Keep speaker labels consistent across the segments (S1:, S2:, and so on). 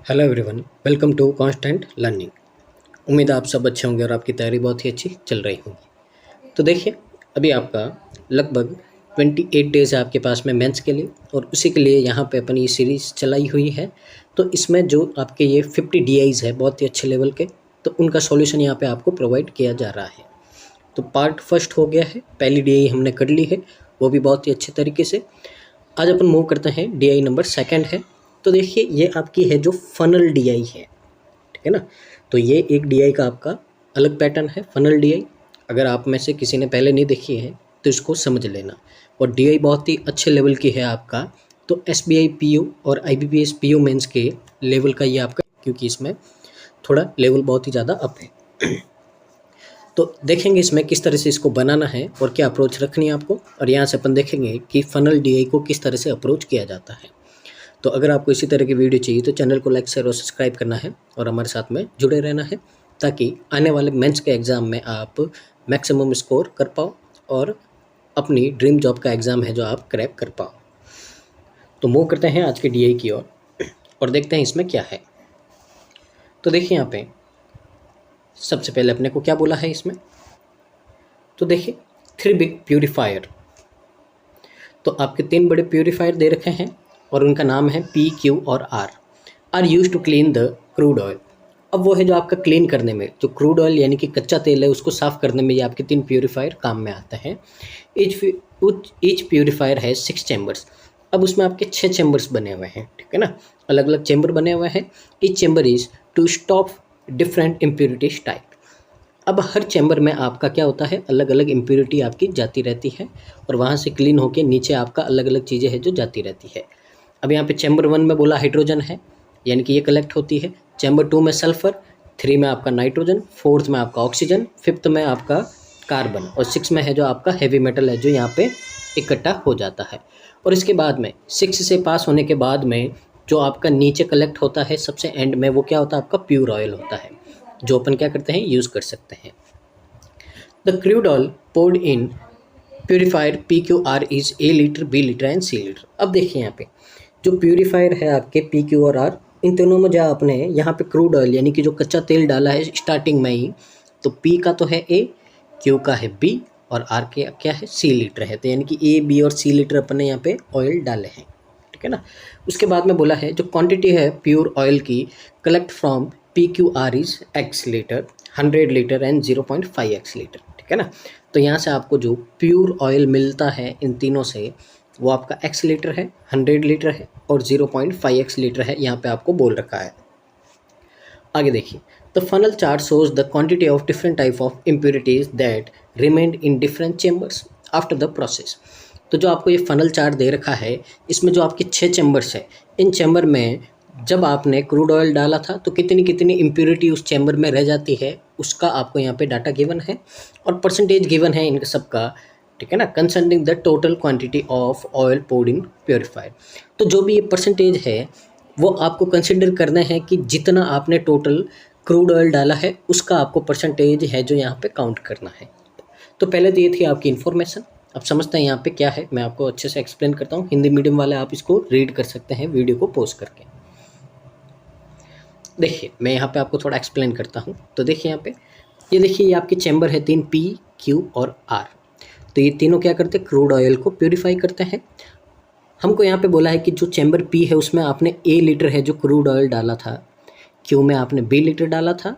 S1: Hello everyone, welcome to constant learning. उम्मीद है आप सब अच्छे होंगे और आपकी तैयारी बहुत ही अच्छी चल रही होगी। तो देखिए, अभी आपका लगभग 28 डेज़ है आपके पास में मेंस के लिए, और उसी के लिए यहाँ पे अपन ये सीरीज़ चलाई हुई है। तो इसमें जो आपके ये 50 डीआईज़ है बहुत ही अच्छे लेवल के, तो उनका सॉल्यूशन यहाँ पे आपको प्रोवाइड किया जा रहा है। तो पार्ट फर्स्ट हो गया है, पहली डीआई हमने कर ली है, वो भी बहुत ही अच्छे तरीके से। आज अपन मूव करते हैं, डीआई नंबर सेकंड है। तो देखिए, ये आपकी है जो फनल डीआई है, ठीक है ना। तो ये एक डीआई का आपका अलग पैटर्न है, फनल डीआई। अगर आप में से किसी ने पहले नहीं देखी है तो इसको समझ लेना। और डीआई बहुत ही अच्छे लेवल की है आपका, तो एसबीआई पीओ और आईबीपीएस पीओ मेंस के लेवल का ये आपका, क्योंकि इसमें थोड़ा लेवल बहुत ही ज़्यादा अप है। तो देखेंगे इसमें किस तरह से इसको बनाना है और क्या अप्रोच रखनी है आपको, और यहाँ से अपन देखेंगे कि फनल डीआई को किस तरह से अप्रोच किया जाता है। तो अगर आपको इसी तरह की वीडियो चाहिए तो चैनल को लाइक शेयर और सब्सक्राइब करना है और हमारे साथ में जुड़े रहना है, ताकि आने वाले मेंस के एग्ज़ाम में आप मैक्सिमम स्कोर कर पाओ और अपनी ड्रीम जॉब का एग्ज़ाम है जो आप क्रैक कर पाओ। तो मूव करते हैं आज के डीआई की ओर और देखते हैं इसमें क्या है। तो देखिए, यहाँ पे सबसे पहले अपने को क्या बोला है इसमें। तो देखिए, 3 बिग प्यूरीफायर। तो आपके 3 बड़े प्यूरीफायर दे रखे हैं और उनका नाम है पी, क्यू और R use to clean the crude oil. अब वो है जो आपका क्लीन करने में, जो क्रूड ऑयल यानी कि कच्चा तेल है उसको साफ़ करने में ये आपके 3 प्यूरीफायर काम में आते हैं। ईच प्यूरीफायर है 6 चैम्बर्स। अब उसमें आपके 6 चैम्बर्स बने हुए हैं, ठीक है ना, अलग अलग चैम्बर बने हुए हैं। Each chamber is to stop different impurities type. अब हर चैम्बर में आपका क्या होता है, अलग अलग इम्प्योरिटी आपकी जाती रहती है और वहाँ से क्लीन होके नीचे आपका अलग अलग चीज़ें हैं जो जाती रहती है। अब यहाँ पे चैम्बर 1 में बोला हाइड्रोजन है, यानी कि ये कलेक्ट होती है। चैम्बर 2 में सल्फर, 3 में आपका नाइट्रोजन, 4th में आपका ऑक्सीजन, 5th में आपका कार्बन और 6 में है जो आपका हैवी मेटल है जो यहाँ पे इकट्ठा हो जाता है। और इसके बाद में 6 से पास होने के बाद में जो आपका नीचे कलेक्ट होता है सबसे एंड में, वो क्या होता है, आपका प्योर ऑयल होता है, जो अपन क्या करते हैं, यूज़ कर सकते हैं। The crude oil poured in purifier P Q R is A litre, B litre and C litre. अब देखिए, यहाँ पे जो प्यूरीफायर है आपके पी, क्यू और आर, इन तीनों में जो आपने यहाँ पे क्रूड ऑयल यानी कि जो कच्चा तेल डाला है स्टार्टिंग में ही, तो पी का तो है ए, क्यू का है बी और आर के क्या है, सी लीटर है। तो यानी कि ए, बी और सी लीटर अपन ने यहाँ पे ऑयल डाले हैं, ठीक है ना। उसके बाद में बोला है जो क्वांटिटी है प्योर ऑयल की collect from P Q are is x litre, 100 litre and 0.5 x litre, ठीक है ना। तो यहाँ से आपको जो प्योर ऑयल मिलता है इन तीनों से, वो आपका एक्स लीटर है, 100 लीटर है और 0.5 एक्स लीटर है, यहाँ पे आपको बोल रखा है। आगे देखिए, the funnel chart shows the quantity of different type of impurities that remained in different chambers after the process. तो जो आपको ये फनल चार्ट दे रखा है, इसमें जो आपके 6 चैम्बर्स है, इन चैम्बर में जब आपने क्रूड ऑयल डाला था तो कितनी कितनी इम्प्योरिटी उस चैम्बर में रह जाती है, उसका आपको यहाँ पे डाटा गिवन है और परसेंटेज गिवन है इनका सबका, ठीक है ना, concerning the total quantity of oil poured in purifier. तो जो भी ये परसेंटेज है वो आपको कंसिडर करना है कि जितना आपने टोटल क्रूड ऑयल डाला है उसका आपको परसेंटेज है जो यहाँ पे काउंट करना है। तो पहले तो ये थी आपकी इन्फॉर्मेशन। अब समझते हैं यहाँ पे क्या है, मैं आपको अच्छे से एक्सप्लेन करता हूँ। हिंदी मीडियम वाले आप इसको रीड कर सकते हैं वीडियो को पॉज करके। देखिए, मैं यहाँ पे आपको थोड़ा एक्सप्लेन करता हूँ। तो देखिए यहाँ पे, ये देखिए, ये आपके चैम्बर है 3, पी, क्यू और आर। तो ये तीनों क्या करते हैं, क्रूड ऑयल को प्योरीफाई करते हैं। हमको यहाँ पे बोला है कि जो चैम्बर पी है उसमें आपने ए लीटर है जो क्रूड ऑयल डाला था, क्यू में आपने बी लीटर डाला था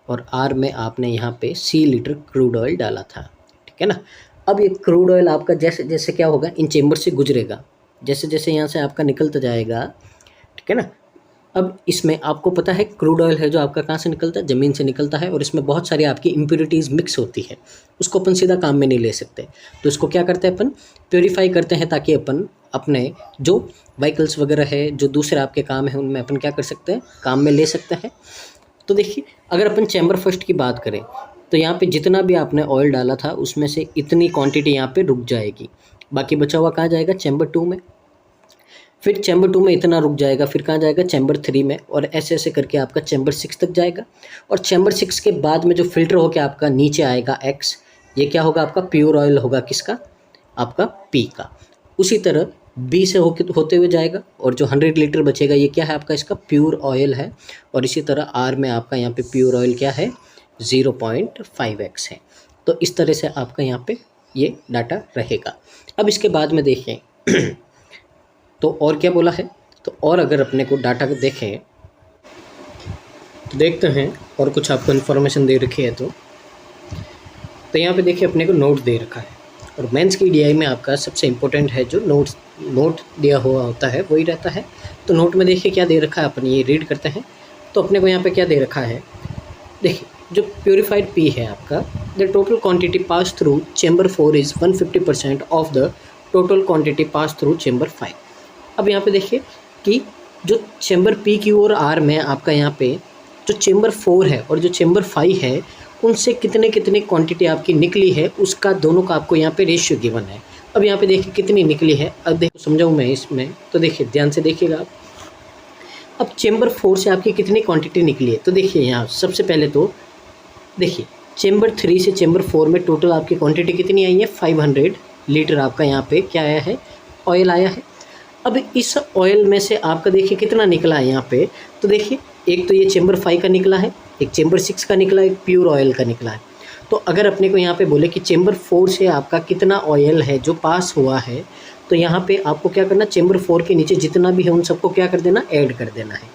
S1: और आर में आपने यहाँ पे सी लीटर क्रूड ऑयल डाला था, ठीक है ना। अब ये क्रूड ऑयल आपका जैसे जैसे क्या होगा, इन चैम्बर से गुजरेगा, जैसे जैसे यहाँ से आपका निकलता जाएगा, ठीक है ना। अब इसमें आपको पता है क्रूड ऑयल है जो आपका कहाँ से निकलता है, ज़मीन से निकलता है और इसमें बहुत सारी आपकी इम्प्योरिटीज़ मिक्स होती है, उसको अपन सीधा काम में नहीं ले सकते। तो इसको क्या करते हैं, अपन प्योरीफाई करते हैं ताकि अपन अपने जो व्हीकल्स वगैरह है, जो दूसरे आपके काम है, उनमें अपन क्या कर सकते हैं, काम में ले सकते हैं। तो देखिए, अगर अपन चैम्बर फर्स्ट की बात करें तो यहाँ पे जितना भी आपने ऑयल डाला था उसमें से इतनी क्वांटिटी यहाँ पे रुक जाएगी, बाकी बचा हुआ कहाँ जाएगा, चैम्बर 2 में। फिर चैम्बर 2 में इतना रुक जाएगा, फिर कहाँ जाएगा, चैम्बर 3 में, और ऐसे ऐसे करके आपका चैम्बर 6 तक जाएगा। और चैम्बर 6 के बाद में जो फिल्टर होकर आपका नीचे आएगा एक्स, ये क्या होगा, आपका प्योर ऑयल होगा, किसका, आपका पी का। उसी तरह बी से होते हुए जाएगा और जो 100 लीटर बचेगा ये क्या है आपका, इसका प्योर ऑयल है। और इसी तरह आर में आपका यहाँ पे प्योर ऑयल क्या है, 0.5x है। तो इस तरह से आपका यहाँ पे ये डाटा रहेगा। अब इसके बाद में देखें तो और क्या बोला है, तो और अगर अपने को डाटा देखें तो देखते हैं और कुछ आपको इन्फॉर्मेशन दे रखी है। तो यहाँ पे देखिए अपने को नोट दे रखा है और मेंस की डीआई में आपका सबसे इम्पोर्टेंट है जो नोट दिया हुआ होता है वही रहता है। तो नोट में देखिए क्या दे रखा है, अपन ये रीड करते हैं। तो अपने को यहाँ पे क्या दे रखा है, देखिए जो प्योरीफाइड पी है आपका, the total quantity pass through chamber 4 is 150% of the total quantity pass through chamber 5। अब यहाँ पे देखिए कि जो चेंबर पी की और आर में आपका यहाँ पे जो चेंबर 4 है और जो चेंबर 5 है उनसे कितने क्वांटिटी आपकी निकली है, उसका दोनों का आपको यहाँ पे रेशियो गिवन है। अब यहाँ पे देखिए कितनी निकली है, अब देखो समझाऊँ मैं इसमें, तो देखिए ध्यान से देखिएगा आप। अब चेंबर 4 से आपकी कितनी क्वांटिटी निकली है, तो देखिए यहाँ सबसे पहले तो देखिए चेंबर 3 से चेंबर 4 में टोटल आपकी क्वांटिटी कितनी आई है, 500 लीटर आपका यहाँ पे क्या आया है, ऑयल आया है। अब इस ऑयल में से आपका देखिए कितना निकला है यहाँ पे, तो देखिए एक तो ये चेंबर 5 का निकला है, एक चेंबर 6 का निकला है, एक प्योर ऑयल का निकला है। तो अगर अपने को यहाँ पे बोले कि चेंबर 4 से आपका कितना ऑयल है जो पास हुआ है, तो यहाँ पे आपको क्या करना, चेंबर 4 के नीचे जितना भी है उन सबको क्या कर देना, ऐड कर देना है।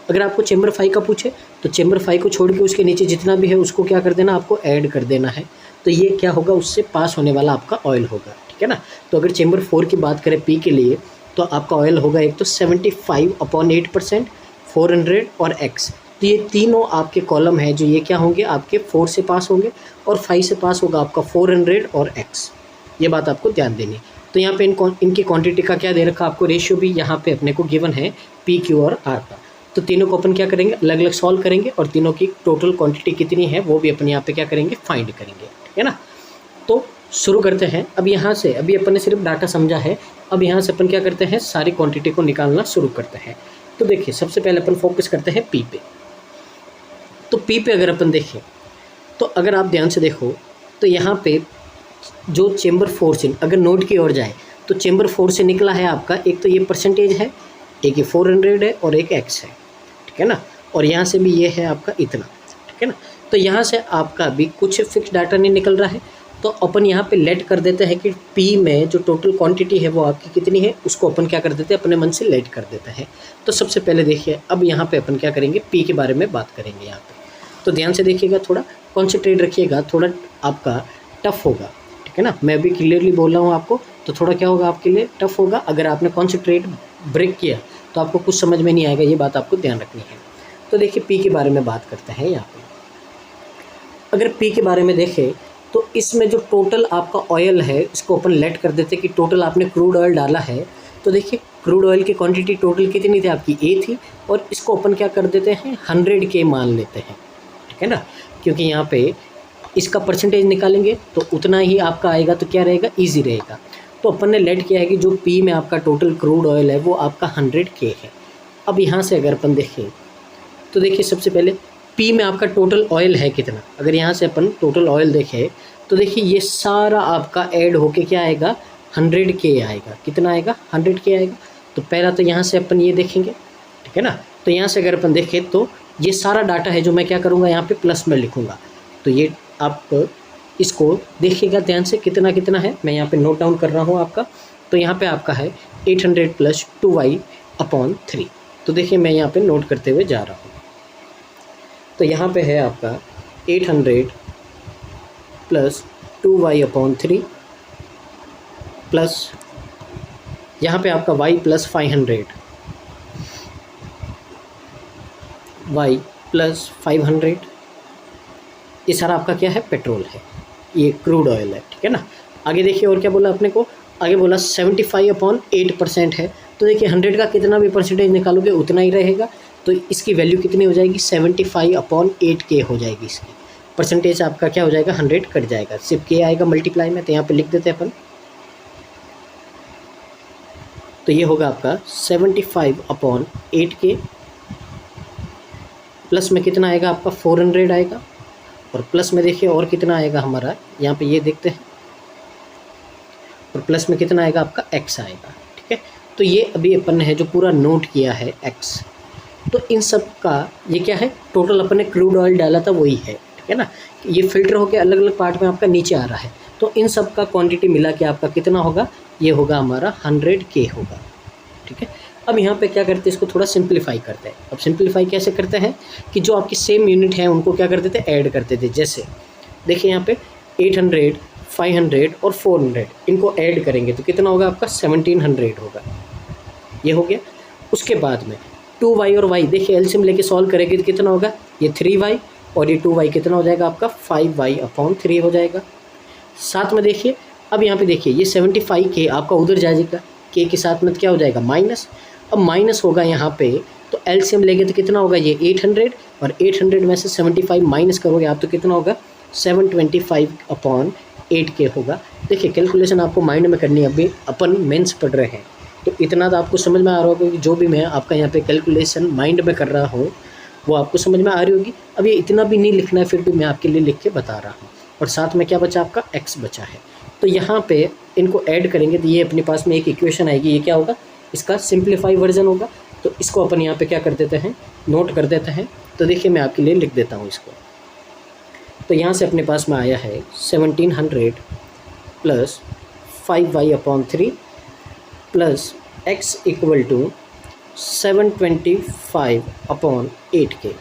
S1: अगर आपको चेंबर 5 का पूछे तो चेंबर 5 को छोड़ के उसके नीचे जितना भी है उसको क्या कर देना, आपको ऐड कर देना है। तो ये क्या होगा, उससे पास होने वाला आपका ऑयल होगा, ठीक है ना। तो अगर चेंबर 4 की बात करें पी के लिए, तो आपका ऑयल होगा एक तो 75/8%, 400 और x। तो ये तीनों आपके कॉलम है जो ये क्या होंगे, आपके 4 से पास होंगे और 5 से पास होगा आपका 400 और x। ये बात आपको ध्यान देनी। तो यहाँ पे इनकी क्वांटिटी का क्या दे रखा आपको, रेशियो भी यहाँ पे अपने को गिवन है पी क्यू और आर का। तो तीनों को अपन क्या करेंगे, अलग अलग सॉल्व करेंगे और तीनों की टोटल क्वांटिटी कितनी है वो भी अपन यहाँ पे क्या करेंगे, फाइंड करेंगे, ठीक है ना। तो शुरू करते हैं। अब यहाँ से अभी अपन ने सिर्फ डाटा समझा है, अब यहाँ से अपन क्या करते हैं, सारी क्वांटिटी को निकालना शुरू करते हैं। तो देखिए सबसे पहले अपन फोकस करते हैं पी पे। तो पी पे अगर अपन देखें तो अगर आप ध्यान से देखो तो यहाँ पे जो चेंबर 4 से अगर नोट की ओर जाए तो चेंबर 4 से निकला है आपका, एक तो ये परसेंटेज है, एक ये 400 है और एक x है, ठीक है ना। और यहाँ से भी ये है आपका इतना, ठीक है ना। तो यहाँ से आपका भी कुछ फिक्स डाटा नहीं निकल रहा है, तो अपन यहाँ पे लेट कर देते हैं कि P में जो टोटल क्वांटिटी है वो आपकी कितनी है, उसको अपन क्या कर देते हैं, अपने मन से लेट कर देते हैं। तो सबसे पहले देखिए अब यहाँ पे अपन क्या करेंगे, P के बारे में बात करेंगे यहाँ पे। तो ध्यान से देखिएगा, थोड़ा कॉन्सेंट्रेट रखिएगा, थोड़ा आपका टफ होगा, ठीक है ना। मैं भी क्लियरली बोल रहा हूँ आपको, तो थोड़ा क्या होगा आपके लिए, टफ होगा। अगर आपने कॉन्सेंट्रेट ब्रेक किया तो आपको कुछ समझ में नहीं आएगा, ये बात आपको ध्यान रखनी है। तो देखिए P के बारे में बात करते हैं यहाँ पे। अगर P के बारे में देखें तो इसमें जो टोटल आपका ऑयल है इसको अपन लेट कर देते कि टोटल आपने क्रूड ऑयल डाला है। तो देखिए क्रूड ऑयल की क्वांटिटी टोटल कितनी थी आपकी, A थी, और इसको अपन क्या कर देते हैं, 100 के मान लेते हैं, ठीक है ना। क्योंकि यहाँ पे इसका परसेंटेज निकालेंगे तो उतना ही आपका आएगा, तो क्या रहेगा, ईजी रहेगा। तो अपन ने लेट किया है कि जो P में आपका टोटल क्रूड ऑयल है वो आपका 100K है। अब यहाँ से अगर अपन देखें तो देखिए सबसे पहले P में आपका टोटल ऑयल है कितना। अगर यहाँ से अपन टोटल ऑयल देखें तो देखिए ये सारा आपका ऐड होके क्या आएगा, 100K आएगा। कितना आएगा, 100K आएगा। तो पहला तो यहाँ से अपन ये देखेंगे, ठीक है ना। तो यहाँ से अगर अपन देखें तो ये सारा डाटा है जो मैं क्या करूँगा, यहाँ पे प्लस में लिखूँगा। तो ये आप इसको देखिएगा ध्यान से, कितना कितना है, मैं यहाँ पे नोट डाउन कर रहा हूँ आपका। तो यहाँ पे आपका है 800 + 2y/3। तो देखिए मैं यहाँ पे नोट करते हुए जा रहा हूँ। तो यहाँ पे है आपका 800 + 2y/3 प्लस यहाँ पे आपका y + 500, y + 500। ये सारा आपका क्या है, पेट्रोल है, ये क्रूड ऑयल है, ठीक है ना। आगे देखिए और क्या बोला अपने को, आगे बोला 75/8% है। तो देखिए 100 का कितना भी परसेंटेज निकालोगे उतना ही रहेगा। तो इसकी वैल्यू कितनी हो जाएगी, 75/8K हो जाएगी। इसकी परसेंटेज आपका क्या हो जाएगा, 100 कट जाएगा, सिर्फ K आएगा मल्टीप्लाई में। तो यहाँ पे लिख देते हैं अपन। तो ये होगा आपका 75/8K, प्लस में कितना आएगा आपका 400 आएगा, और प्लस में देखिए और कितना आएगा हमारा, यहाँ पे ये देखते हैं, और प्लस में कितना आएगा आपका x आएगा, ठीक तो ये अभी अपन ने है जो पूरा नोट किया है x, तो इन सब का ये क्या है, टोटल अपन ने क्रूड ऑयल डाला था वही है, ठीक है ना। ये फिल्टर होकर अलग अलग पार्ट में आपका नीचे आ रहा है, तो इन सब का क्वांटिटी मिला के आपका कितना होगा, ये होगा हमारा 100K होगा, ठीक है। अब यहाँ पे क्या करते हैं, इसको थोड़ा सिंप्लीफाई करते हैं। अब सिंप्लीफाई कैसे करते हैं कि जो आपकी सेम यूनिट है उनको क्या करते थे, ऐड करते थे। जैसे देखिए यहाँ पे 800, 500 और 400 इनको ऐड करेंगे तो कितना होगा आपका 1700 होगा, ये हो गया। उसके बाद में 2y और y देखिए एलसीएम लेके सॉल्व करेंगे तो कितना होगा, ये 3y और ये 2y कितना हो जाएगा आपका 5y/3 हो जाएगा। साथ में देखिए अब यहाँ पे देखिए ये 75K आपका उधर जाएगा, K के साथ में क्या हो जाएगा माइनस। अब माइनस होगा यहाँ पे तो एलसीएम लेंगे तो कितना होगा, ये 800 और 800 में से 75 माइनस करोगे आप तो कितना होगा 725/8K होगा। देखिए कैलकुलेशन आपको माइंड में करनी है, अभी अपन मेंस पढ़ रहे हैं तो इतना तो आपको समझ में आ रहा होगा कि जो भी मैं आपका यहाँ पे कैलकुलेशन माइंड में कर रहा हूँ वो आपको समझ में आ रही होगी। अब ये इतना भी नहीं लिखना है, फिर भी मैं आपके लिए लिख के बता रहा हूँ। और साथ में क्या बचा आपका x बचा है, तो यहाँ पे इनको ऐड करेंगे तो ये अपने पास में एक इक्वेशन आएगी, ये क्या होगा, इसका सिंप्लीफाई वर्जन होगा। तो इसको अपन यहाँ पे क्या कर देते हैं, नोट कर देते हैं। तो देखिए मैं आपके लिए लिख देता हूँ इसको। तो यहाँ से अपने पास में आया है 1700 plus 5y/3 plus x equal to 725/8K,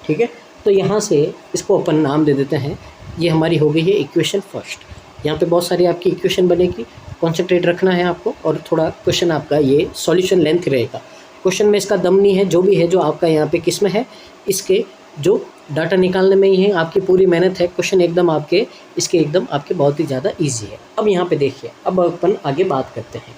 S1: ठीक है। तो यहाँ से इसको अपन नाम दे देते हैं, ये हमारी हो गई है इक्वेशन फर्स्ट। यहाँ पे बहुत सारी आपकी इक्वेशन बनेगी, कॉन्सेंट्रेट रखना है आपको, और थोड़ा क्वेश्चन आपका ये सॉल्यूशन लेंथ रहेगा। क्वेश्चन में इसका दम नहीं है, जो भी है जो आपका यहाँ पे किस में है, इसके जो डाटा निकालने में ही है, आपकी पूरी मेहनत है। क्वेश्चन एकदम आपके इसके एकदम आपके बहुत ही ज़्यादा ईजी है। अब यहाँ पे देखिए, अब अपन आगे बात करते हैं।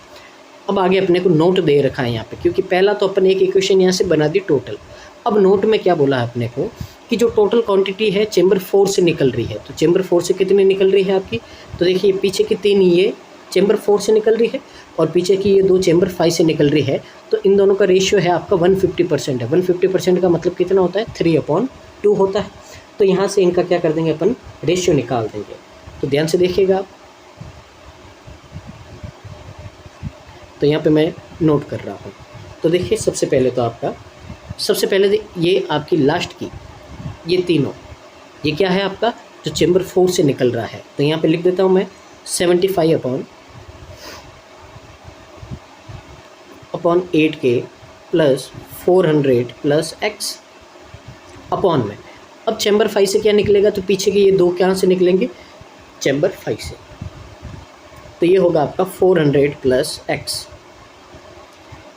S1: अब आगे अपने को नोट दे रखा है यहाँ पे, क्योंकि पहला तो अपन एक इक्वेशन यहाँ से बना दी टोटल। अब नोट में क्या बोला है अपने को कि जो टोटल क्वांटिटी है चेंबर 4 से निकल रही है, तो चेंबर 4 से कितनी निकल रही है आपकी, तो देखिए पीछे की 3 ये चेंबर 4 से निकल रही है और पीछे की ये 2 चेंबर 5 से निकल रही है। तो इन दोनों का रेशियो है आपका 150% है। 150% का मतलब कितना होता है, 3/2 होता है। तो यहाँ से इनका क्या कर देंगे अपन, रेशियो निकाल देंगे। तो ध्यान से देखिएगा आप, तो यहाँ पे मैं नोट कर रहा हूँ। तो देखिए सबसे पहले तो आपका ये आपकी लास्ट की ये तीनों, ये क्या है आपका जो चेंबर 4 से निकल रहा है। तो यहाँ पे लिख देता हूँ मैं 75/8K plus 400 plus x upon में। अब चेंबर 5 से क्या निकलेगा, तो पीछे के ये 2 कहाँ से निकलेंगे, चेंबर 5 से। तो ये होगा आपका 400 प्लस x,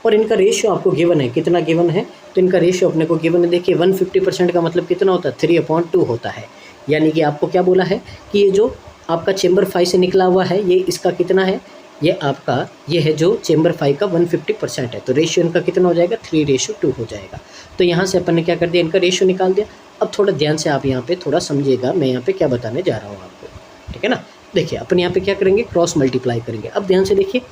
S1: और इनका रेशियो आपको गिवन है, कितना गिवन है, तो इनका रेशियो अपने को गिवन है। देखिए 150% का मतलब कितना होता है, 3/2 होता है। यानी कि आपको क्या बोला है कि ये जो आपका चेंबर 5 से निकला हुआ है ये इसका कितना है, ये आपका ये है जो चेंबर 5 का 150% है। तो रेशियो इनका कितना हो जाएगा, 3/2 हो जाएगा। तो यहाँ से अपन ने क्या कर दिया, इनका रेशियो निकाल दिया। अब थोड़ा ध्यान से आप यहाँ पे थोड़ा समझिएगा, मैं यहाँ पे क्या बताने जा रहा हूँ आपको, ठीक है ना। देखिए अपन यहाँ पे क्या करेंगे, क्रॉस मल्टीप्लाई करेंगे। अब ध्यान से देखिए,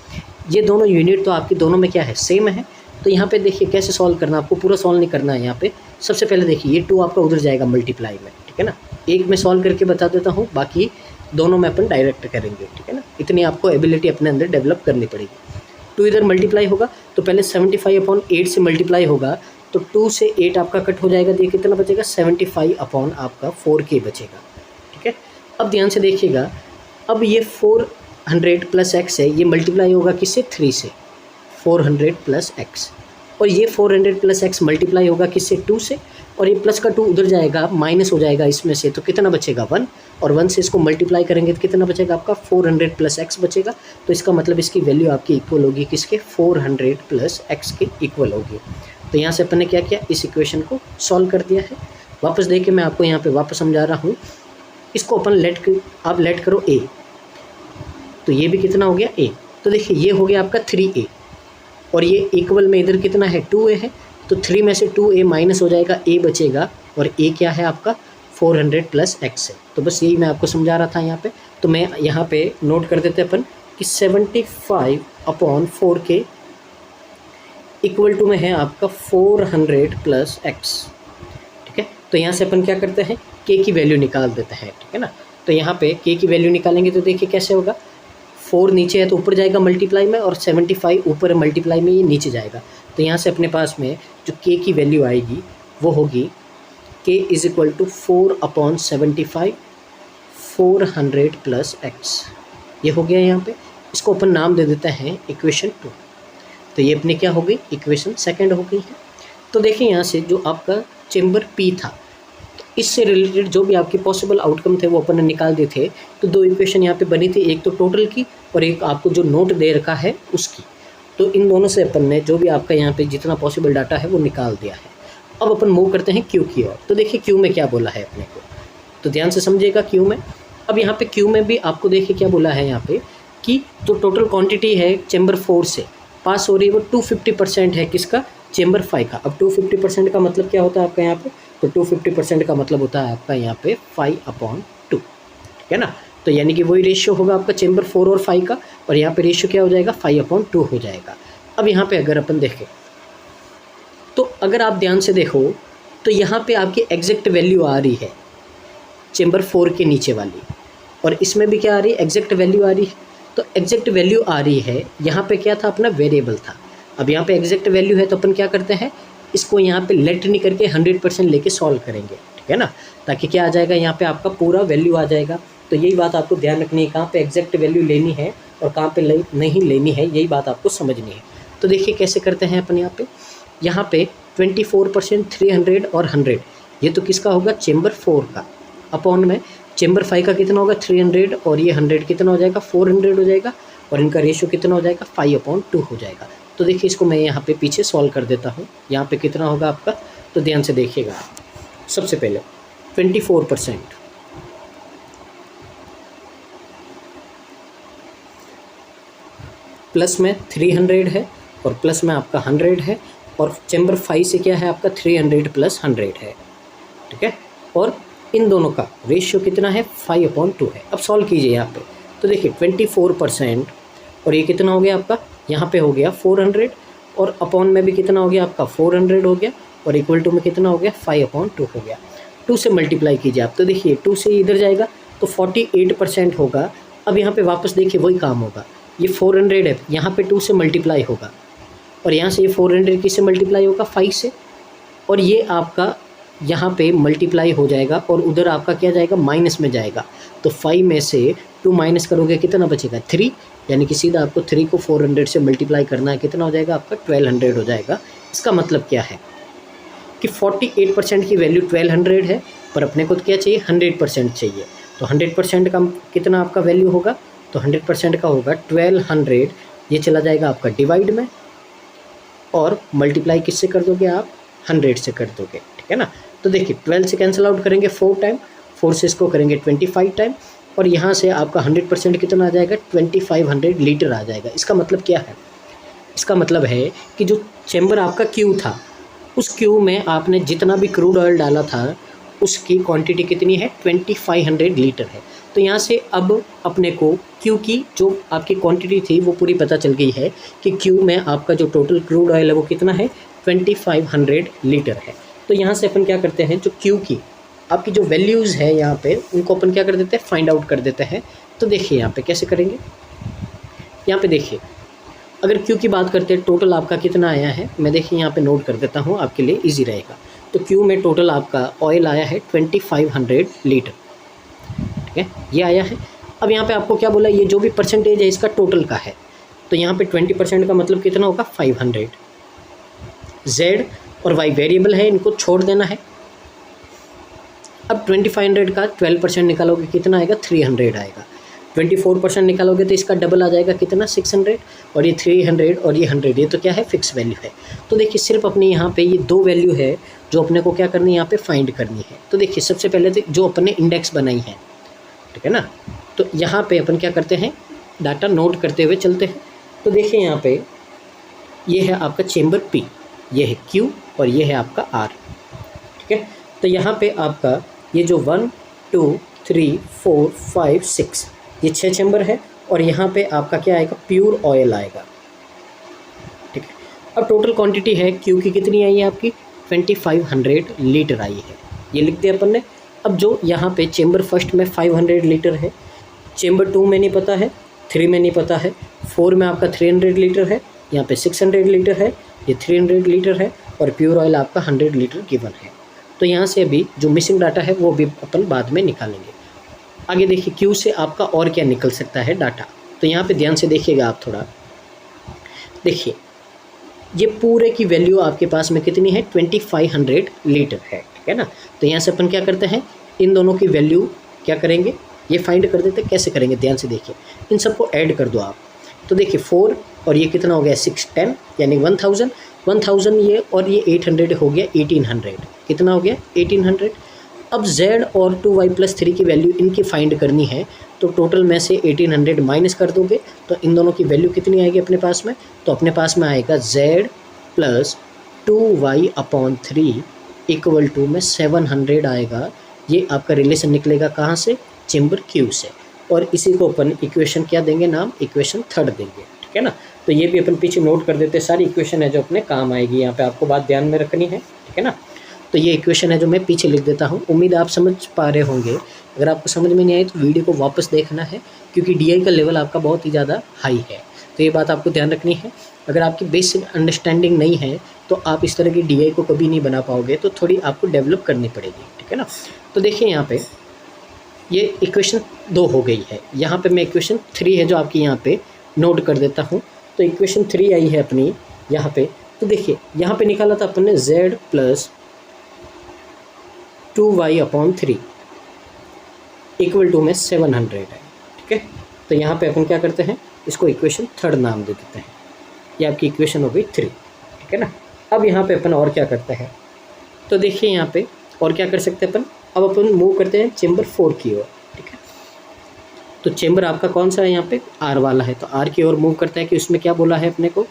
S1: ये दोनों यूनिट तो आपकी दोनों में क्या है, सेम है। तो यहाँ पे देखिए कैसे सॉल्व करना, आपको पूरा सॉल्व नहीं करना है। यहाँ पे सबसे पहले देखिए ये 2 आपका उधर जाएगा मल्टीप्लाई में, ठीक है ना। एक में सॉल्व करके बता देता हूँ, बाकी दोनों में अपन डायरेक्ट करेंगे, ठीक है ना। इतनी आपको एबिलिटी अपने अंदर डेवलप करनी पड़ेगी। 2 इधर मल्टीप्लाई होगा तो पहले 75/8 से मल्टीप्लाई होगा, तो 2 से 8 आपका कट हो जाएगा, तो ये कितना बचेगा, 75 आपका 4K बचेगा, ठीक है। अब ध्यान से देखिएगा, अब ये 400 प्लस x है, ये मल्टीप्लाई होगा किससे, 3 से, 400 प्लस x, और ये 400 प्लस x मल्टीप्लाई होगा किससे, 2 से, और ये प्लस का 2 उधर जाएगा, माइनस हो जाएगा इसमें से, तो कितना बचेगा 1, और 1 से इसको मल्टीप्लाई करेंगे तो कितना बचेगा आपका 400 प्लस x बचेगा। तो इसका मतलब इसकी वैल्यू आपकी इक्वल होगी किसके, 400 प्लस x के इक्वल होगी। तो यहाँ से अपन ने क्या किया, इस इक्वेशन को सॉल्व कर दिया है। वापस देख के मैं आपको यहाँ पे वापस समझा रहा हूँ। इसको अपन आप लेट करो a, तो ये भी कितना हो गया a। तो देखिए ये हो गया आपका 3a, और ये इक्वल में इधर कितना है, 2a है। तो 3 में से 2a माइनस हो जाएगा, a बचेगा, और a क्या है आपका 400 प्लस x है। तो बस यही मैं आपको समझा रहा था यहाँ पे। तो मैं यहाँ पे नोट कर देते अपन कि 75/4K इक्वल टू में है आपका 400 प्लस x, ठीक है। तो यहाँ से अपन क्या करते हैं, k की वैल्यू निकाल देते हैं, ठीक है ना। तो यहाँ पे k की वैल्यू निकालेंगे तो देखिए कैसे होगा, 4 नीचे है तो ऊपर जाएगा मल्टीप्लाई में, और 75 ऊपर है मल्टीप्लाई में, ये नीचे जाएगा। तो यहाँ से अपने पास में जो k की वैल्यू आएगी वो होगी k is equal to 4/75 400 plus x। ये हो गया यहाँ पे। इसको अपन नाम दे देते हैं इक्वेशन 2। तो ये अपने क्या हो गई, इक्वेशन सेकंड हो गई है। तो देखिए यहाँ से जो आपका चेम्बर P था, तो इससे रिलेटेड जो भी आपके पॉसिबल आउटकम थे वो अपन ने निकाल दिए थे। तो दो इक्वेशन यहाँ पे बनी थी, एक तो टोटल की और एक आपको जो नोट दे रखा है उसकी। तो इन दोनों से अपन ने जो भी आपका यहाँ पे जितना पॉसिबल डाटा है वो निकाल दिया है। अब अपन मूव करते हैं क्यू की ओर। तो देखिए क्यू में क्या बोला है अपने को, तो ध्यान से समझिएगा क्यू में। अब यहाँ पे क्यू में भी आपको देखिए क्या बोला है यहाँ पे कि जो टोटल क्वांटिटी है चेम्बर 4 से पास हो रही है वो 250% है किसका, चेम्बर 5 का। अब 250% का मतलब क्या होता है आपका यहाँ पे, तो 250% का मतलब होता है आपका यहाँ पे 5/2, ठीक है ना। तो यानी कि वही रेशियो होगा आपका चेम्बर 4 और 5 का, और यहाँ पे रेशियो क्या हो जाएगा, 5/2 हो जाएगा। अब यहाँ पे अगर अपन देखें तो अगर आप ध्यान से देखो तो यहाँ पे आपकी एग्जैक्ट वैल्यू आ रही है चेम्बर 4 के नीचे वाली, और इसमें भी क्या आ रही है, एग्जैक्ट वैल्यू आ रही है। तो एग्जैक्ट वैल्यू आ रही है, यहाँ पे क्या था अपना वेरिएबल था। अब यहाँ पे एग्जैक्ट वैल्यू है तो अपन क्या करते हैं, इसको यहाँ पे लेट नहीं करके 100% लेके सॉल्व करेंगे, ठीक है ना, ताकि क्या आ जाएगा यहाँ पे आपका पूरा वैल्यू आ जाएगा। तो यही बात आपको ध्यान रखनी है, कहाँ पे एग्जैक्ट वैल्यू लेनी है और कहाँ पे नहीं लेनी है, यही बात आपको समझनी है। तो देखिए कैसे करते हैं अपन यहाँ पे 24%, 300 और 100, ये तो किसका होगा, चेम्बर 4 का, अपॉन में चेम्बर 5 का कितना होगा 300, और ये 100 कितना हो जाएगा 400 हो जाएगा, और इनका रेशियो कितना हो जाएगा 5/2 हो जाएगा। तो देखिए इसको मैं यहाँ पे पीछे सॉल्व कर देता हूँ। यहाँ पे कितना होगा आपका, तो ध्यान से देखिएगा। सबसे पहले 24% प्लस में 300 है और प्लस में आपका 100 है, और चेम्बर 5 से क्या है आपका 300 प्लस 100 है, ठीक है। और इन दोनों का रेशियो कितना है 5/2 है। अब सॉल्व कीजिए यहाँ पे, तो देखिए 24% और ये कितना हो गया आपका, यहाँ पे हो गया 400, और अपॉन में भी कितना हो गया आपका 400 हो गया, और इक्वल टू में कितना हो गया 5/2 हो गया। 2 से मल्टीप्लाई कीजिए आप, तो देखिए 2 से इधर जाएगा तो 48% होगा। अब यहाँ पे वापस देखिए वही काम होगा, ये 400 है, यहाँ पे 2 से मल्टीप्लाई होगा, और यहाँ से ये 400 किससे मल्टीप्लाई होगा 5 से, और ये आपका यहाँ पे मल्टीप्लाई हो जाएगा, और उधर आपका क्या जाएगा माइनस में जाएगा। तो 5 में से 2 माइनस करोगे कितना बचेगा 3, यानी कि सीधा आपको 3 को 400 से मल्टीप्लाई करना है, कितना हो जाएगा आपका 1200 हो जाएगा। इसका मतलब क्या है कि 48% की वैल्यू 1200 है, पर अपने को क्या चाहिए 100% चाहिए। तो 100% का कितना आपका वैल्यू होगा, तो 100% का होगा 1200, ये चला जाएगा आपका डिवाइड में, और मल्टीप्लाई किससे कर दोगे आप 100 से कर दोगे, ठीक है ना। तो देखिए 12 से कैंसिल आउट करेंगे 4 टाइम, 4 से इसको करेंगे 25 टाइम, और यहाँ से आपका 100% कितना आ जाएगा 2500 लीटर आ जाएगा। इसका मतलब क्या है, इसका मतलब है कि जो चेम्बर आपका क्यू था, उस क्यू में आपने जितना भी क्रूड ऑयल डाला था उसकी क्वांटिटी कितनी है 2500 लीटर है। तो यहाँ से अब अपने को क्यू की जो आपकी क्वांटिटी थी वो पूरी पता चल गई है कि क्यू में आपका जो टोटल क्रूड ऑयल है वो कितना है 2500 लीटर है। तो यहाँ से अपन क्या करते हैं, जो क्यू की आपकी जो वैल्यूज़ है यहाँ पे उनको अपन क्या कर देते हैं फाइंड आउट कर देते हैं। तो देखिए यहाँ पे कैसे करेंगे, यहाँ पे देखिए अगर क्यू की बात करते हैं टोटल आपका कितना आया है, मैं देखिए यहाँ पे नोट कर देता हूँ आपके लिए इजी रहेगा। तो क्यू में टोटल आपका ऑयल आया है 2500 लीटर, ठीक है, ये आया है। अब यहाँ पे आपको क्या बोला, ये जो भी परसेंटेज है इसका टोटल का है, तो यहाँ पे 20% का मतलब कितना होगा 500। Z और Y वेरिएबल है, इनको छोड़ देना है। अब 2500 का 12% निकालोगे कितना आएगा 300 आएगा। 24% निकालोगे तो इसका डबल आ जाएगा कितना 600, और ये 300 और ये 100, ये तो क्या है फिक्स वैल्यू है। तो देखिए सिर्फ अपने यहाँ पे ये दो वैल्यू है जो अपने को क्या करनी है यहाँ पे फाइंड करनी है। तो देखिए सबसे पहले तो जो अपने इंडेक्स बनाई है, ठीक है ना, तो यहाँ पे अपन क्या करते हैं डाटा नोट करते हुए चलते हैं। तो देखिए यहाँ पे ये है आपका चेम्बर P, ये है Q और ये है आपका R, ठीक है। तो यहाँ पे आपका ये जो 1 2 3 4 5 6 ये 6 चेम्बर है, और यहाँ पे आपका क्या आएगा प्योर ऑयल आएगा, ठीक है। अब टोटल क्वांटिटी है Q की कितनी आई है आपकी 2500 लीटर आई है, ये लिख दिया अपन ने। अब जो यहाँ पे चेम्बर फर्स्ट में 500 लीटर है, चेम्बर 2 में नहीं पता है, 3 में नहीं पता है, 4 में आपका 300 लीटर है, यहाँ पे 600 लीटर है, ये 300 लीटर है और प्योर ऑयल आपका 100 लीटर गिवन है। तो यहाँ से अभी जो मिसिंग डाटा है वो भी अपन बाद में निकालेंगे। आगे देखिए क्यू से आपका और क्या निकल सकता है डाटा। तो यहाँ पे ध्यान से देखिएगा आप थोड़ा, देखिए ये पूरे की वैल्यू आपके पास में कितनी है, 2500 लीटर है, ठीक है ना। तो यहाँ से अपन क्या करते हैं, इन दोनों की वैल्यू क्या करेंगे, ये फाइंड कर देते हैं। कैसे करेंगे, ध्यान से देखिए, इन सबको ऐड कर दो आप। तो देखिए 4 और ये कितना हो गया 6 10 यानी 1000 ये और ये 800 हो गया 1800, कितना हो गया 1800। अब z और 2y+3 की वैल्यू इनकी फाइंड करनी है, तो टोटल में से 1800 माइनस कर दोगे तो इन दोनों की वैल्यू कितनी आएगी अपने पास में, तो अपने पास में आएगा z + 2y/3 इक्वल टू में 700 आएगा। ये आपका रिलेशन निकलेगा कहाँ से, चेम्बर क्यू से। और इसी को अपन इक्वेशन क्या देंगे नाम, इक्वेशन 3 देंगे, ठीक है ना। तो ये भी अपन पीछे नोट कर देते हैं, सारी इक्वेशन है जो अपने काम आएगी, यहाँ पे आपको बात ध्यान में रखनी है, ठीक है ना। तो ये इक्वेशन है जो मैं पीछे लिख देता हूँ। उम्मीद आप समझ पा रहे होंगे। अगर आपको समझ में नहीं आई तो वीडियो को वापस देखना है, क्योंकि DI का लेवल आपका बहुत ही ज़्यादा हाई है, तो ये बात आपको ध्यान रखनी है। अगर आपकी बेसिक अंडरस्टैंडिंग नहीं है तो आप इस तरह की DI को कभी नहीं बना पाओगे, तो थोड़ी आपको डेवलप करनी पड़ेगी, ठीक है ना। तो देखिए यहाँ पे ये इक्वेशन 2 हो गई है, यहाँ पे मैं इक्वेशन 3 है जो आपकी यहाँ पे नोट कर देता हूँ। तो इक्वेशन 3 आई है अपनी यहाँ पे। तो देखिए यहाँ पे निकाला था अपन ने z + 2y/3 इक्वल टू में 700 है, ठीक है। तो यहाँ पे अपन क्या करते हैं, इसको इक्वेशन 3 नाम दे देते हैं। ये आपकी इक्वेशन हो गई 3, ठीक है ना। अब यहाँ पे अपन और क्या करते हैं, तो देखिए यहाँ पे और क्या कर सकते हैं अपन, अब अपन मूव करते हैं चेम्बर 4 की ओर, ठीक है। तो चेम्बर आपका कौन सा है, यहाँ पे R वाला है, तो R की ओर मूव करता है कि उसमें क्या बोला है अपने को,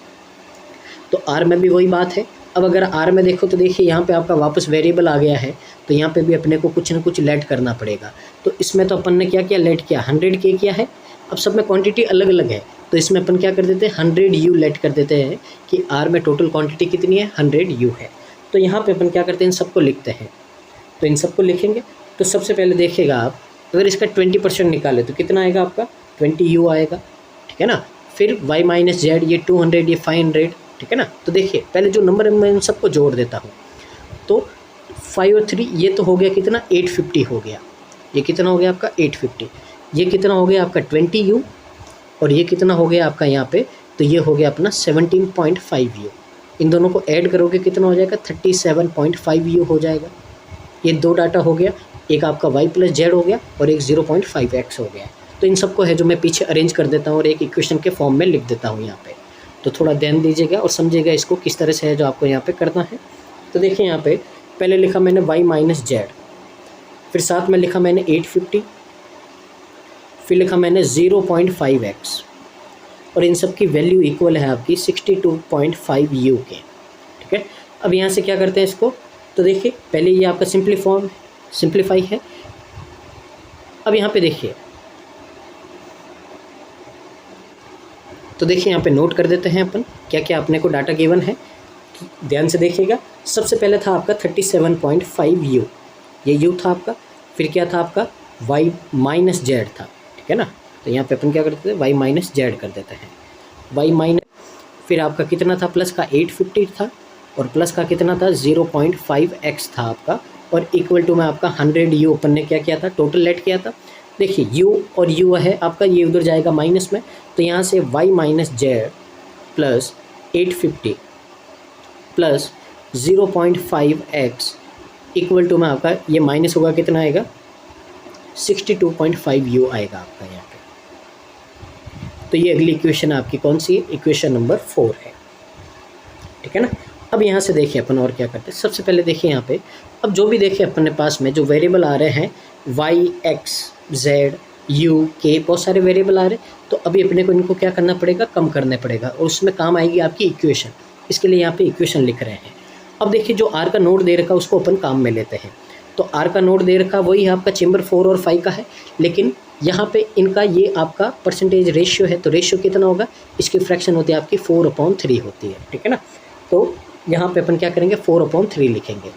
S1: तो R में भी वही बात है। अब अगर R में देखो तो देखिए यहाँ पे आपका वापस वेरिएबल आ गया है, तो यहाँ पे भी अपने को कुछ ना कुछ लेट करना पड़ेगा। तो इसमें तो अपन ने क्या किया, लेट किया 100K किया है। अब सब में क्वांटिटी अलग अलग है, तो इसमें अपन क्या कर देते हैं 100U लेट कर देते हैं कि R में टोटल क्वांटिटी कितनी है 100U है। तो यहाँ पे अपन क्या करते हैं, इन सबको लिखते हैं। तो इन सबको लिखेंगे तो सबसे पहले देखिएगा आप, अगर इसका 20% निकाले तो कितना आएगा आपका 20U आएगा, ठीक है ना। फिर y - z, ये 200, ये 500, ठीक है ना। तो देखिए पहले जो नंबर मैं इन सबको जोड़ देता हूँ, तो 5 और 3 ये तो हो गया कितना 850 हो गया, ये कितना हो गया आपका 850, ये कितना हो गया आपका 20U, और ये कितना हो गया आपका यहाँ पे, तो ये हो गया अपना 17.5U। इन दोनों को ऐड करोगे कितना हो जाएगा 37.5U हो जाएगा। ये 2 डाटा हो गया, एक आपका y + z हो गया और एक 0.5x हो गया। तो इन सबको है जो मैं पीछे अरेंज कर देता हूँ और एक इक्वेशन के फॉर्म में लिख देता हूँ यहाँ पे। तो थोड़ा ध्यान दीजिएगा और समझिएगा इसको किस तरह से है जो आपको यहाँ पे करना है। तो देखिए यहाँ पे पहले लिखा मैंने y - z, फिर साथ में लिखा मैंने 850, फिर लिखा मैंने 0.5x, और इन सब की वैल्यू इक्वल है आपकी 62.5U के, ठीक है। अब यहाँ से क्या करते हैं इसको, तो देखिए पहले ये आपका सिंप्लीफाई है। अब यहाँ पे देखिए, तो देखिए यहाँ पे नोट कर देते हैं अपन क्या क्या अपने को डाटा गिवन है। ध्यान से देखिएगा, सबसे पहले था आपका 37.5U, ये U था आपका, फिर क्या था आपका y - z था, ठीक है ना। तो यहाँ पे अपन क्या करते थे y - z कर देते हैं, y फिर आपका कितना था प्लस का 850 था, और प्लस का कितना था 0.5x था आपका, और इक्वल टू में आपका 100U अपन ने क्या किया था टोटल लेट किया था। देखिए U और U है आपका, ये उधर जाएगा माइनस में, तो यहाँ से y - z plus 850 plus 0.5x equal to में आपका ये माइनस होगा कितना आएगा 62.5U आएगा आपका यहाँ पे। तो ये अगली इक्वेशन आपकी कौन सी है, इक्वेशन नंबर 4 है, ठीक है ना। अब यहाँ से देखिए अपन और क्या करते हैं, सबसे पहले देखिए यहाँ पे अब जो भी देखिए अपने पास में जो वेरिएबल आ रहे हैं y, x, z, u, k, बहुत सारे वेरिएबल आ रहे हैं। तो अभी अपने को इनको क्या करना पड़ेगा, कम करने पड़ेगा, और उसमें काम आएगी आपकी इक्वेशन। इसके लिए यहाँ पे इक्वेशन लिख रहे हैं। अब देखिए जो r का नोड दे रखा उसको अपन काम में लेते हैं। तो r का नोड दे रखा वही है आपका चेम्बर 4 और 5 का है, लेकिन यहाँ पे इनका ये आपका परसेंटेज रेशियो है, तो रेशियो कितना होगा, इसकी फ्रैक्शन होती है आपकी 4/3 होती है, ठीक है ना। तो यहाँ पे अपन क्या करेंगे 4/3 लिखेंगे।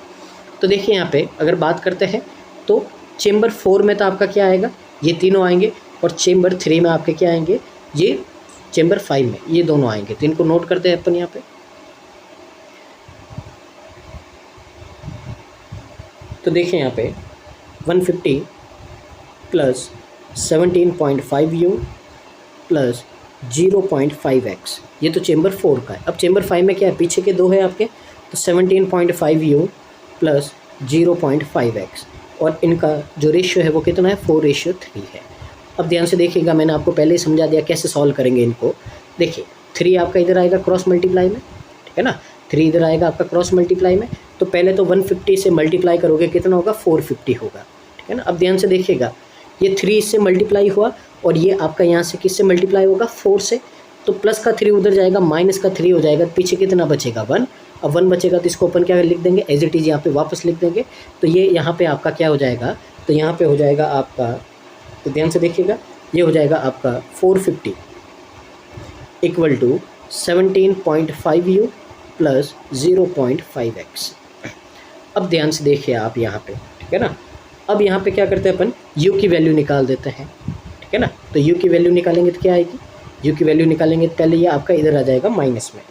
S1: तो देखिए यहाँ पे अगर बात करते हैं तो चेम्बर 4 में तो आपका क्या आएगा, ये तीनों आएंगे, और चेम्बर 3 में आपके क्या आएंगे, ये चेंबर 5 में ये दोनों आएंगे। तो इनको नोट करते हैं अपन यहाँ पे। तो देखिए यहाँ पे 150 प्लस 17.5 u प्लस 0.5x, ये तो चेंबर 4 का है। अब चेंबर 5 में क्या है, पीछे के दो है आपके, तो 17.5 u प्लस 0.5x, और इनका जो रेशियो है वो कितना है, 4:3 है। अब ध्यान से देखिएगा, मैंने आपको पहले ही समझा दिया कैसे सॉल्व करेंगे इनको। देखिए 3 आपका इधर आएगा क्रॉस मल्टीप्लाई में, ठीक है ना, 3 इधर आएगा आपका क्रॉस मल्टीप्लाई में। तो पहले तो 150 से मल्टीप्लाई करोगे, कितना होगा, 450 होगा, ठीक है ना। अब ध्यान से देखिएगा, ये 3 इससे मल्टीप्लाई हुआ और ये आपका यहाँ से किससे मल्टीप्लाई होगा, 4 से। तो प्लस का 3 उधर जाएगा, माइनस का 3 हो जाएगा, पीछे कितना बचेगा, 1। अब 1 बचेगा तो इसको अपन क्या लिख देंगे, एज इट इज़ यहाँ पे वापस लिख देंगे। तो ये यहाँ पे आपका क्या हो जाएगा, तो यहाँ पे हो जाएगा आपका, तो ध्यान से देखिएगा, ये हो जाएगा आपका 450 equal to 17.5 u plus 0.5x। अब ध्यान से देखिए आप यहाँ पे, ठीक है ना। अब यहाँ पे क्या करते हैं अपन, u की वैल्यू निकाल देते हैं, ठीक है ना। तो u की वैल्यू निकालेंगे तो क्या आएगी, u की वैल्यू निकालेंगे तो पहले ये आपका इधर आ जाएगा माइनस में,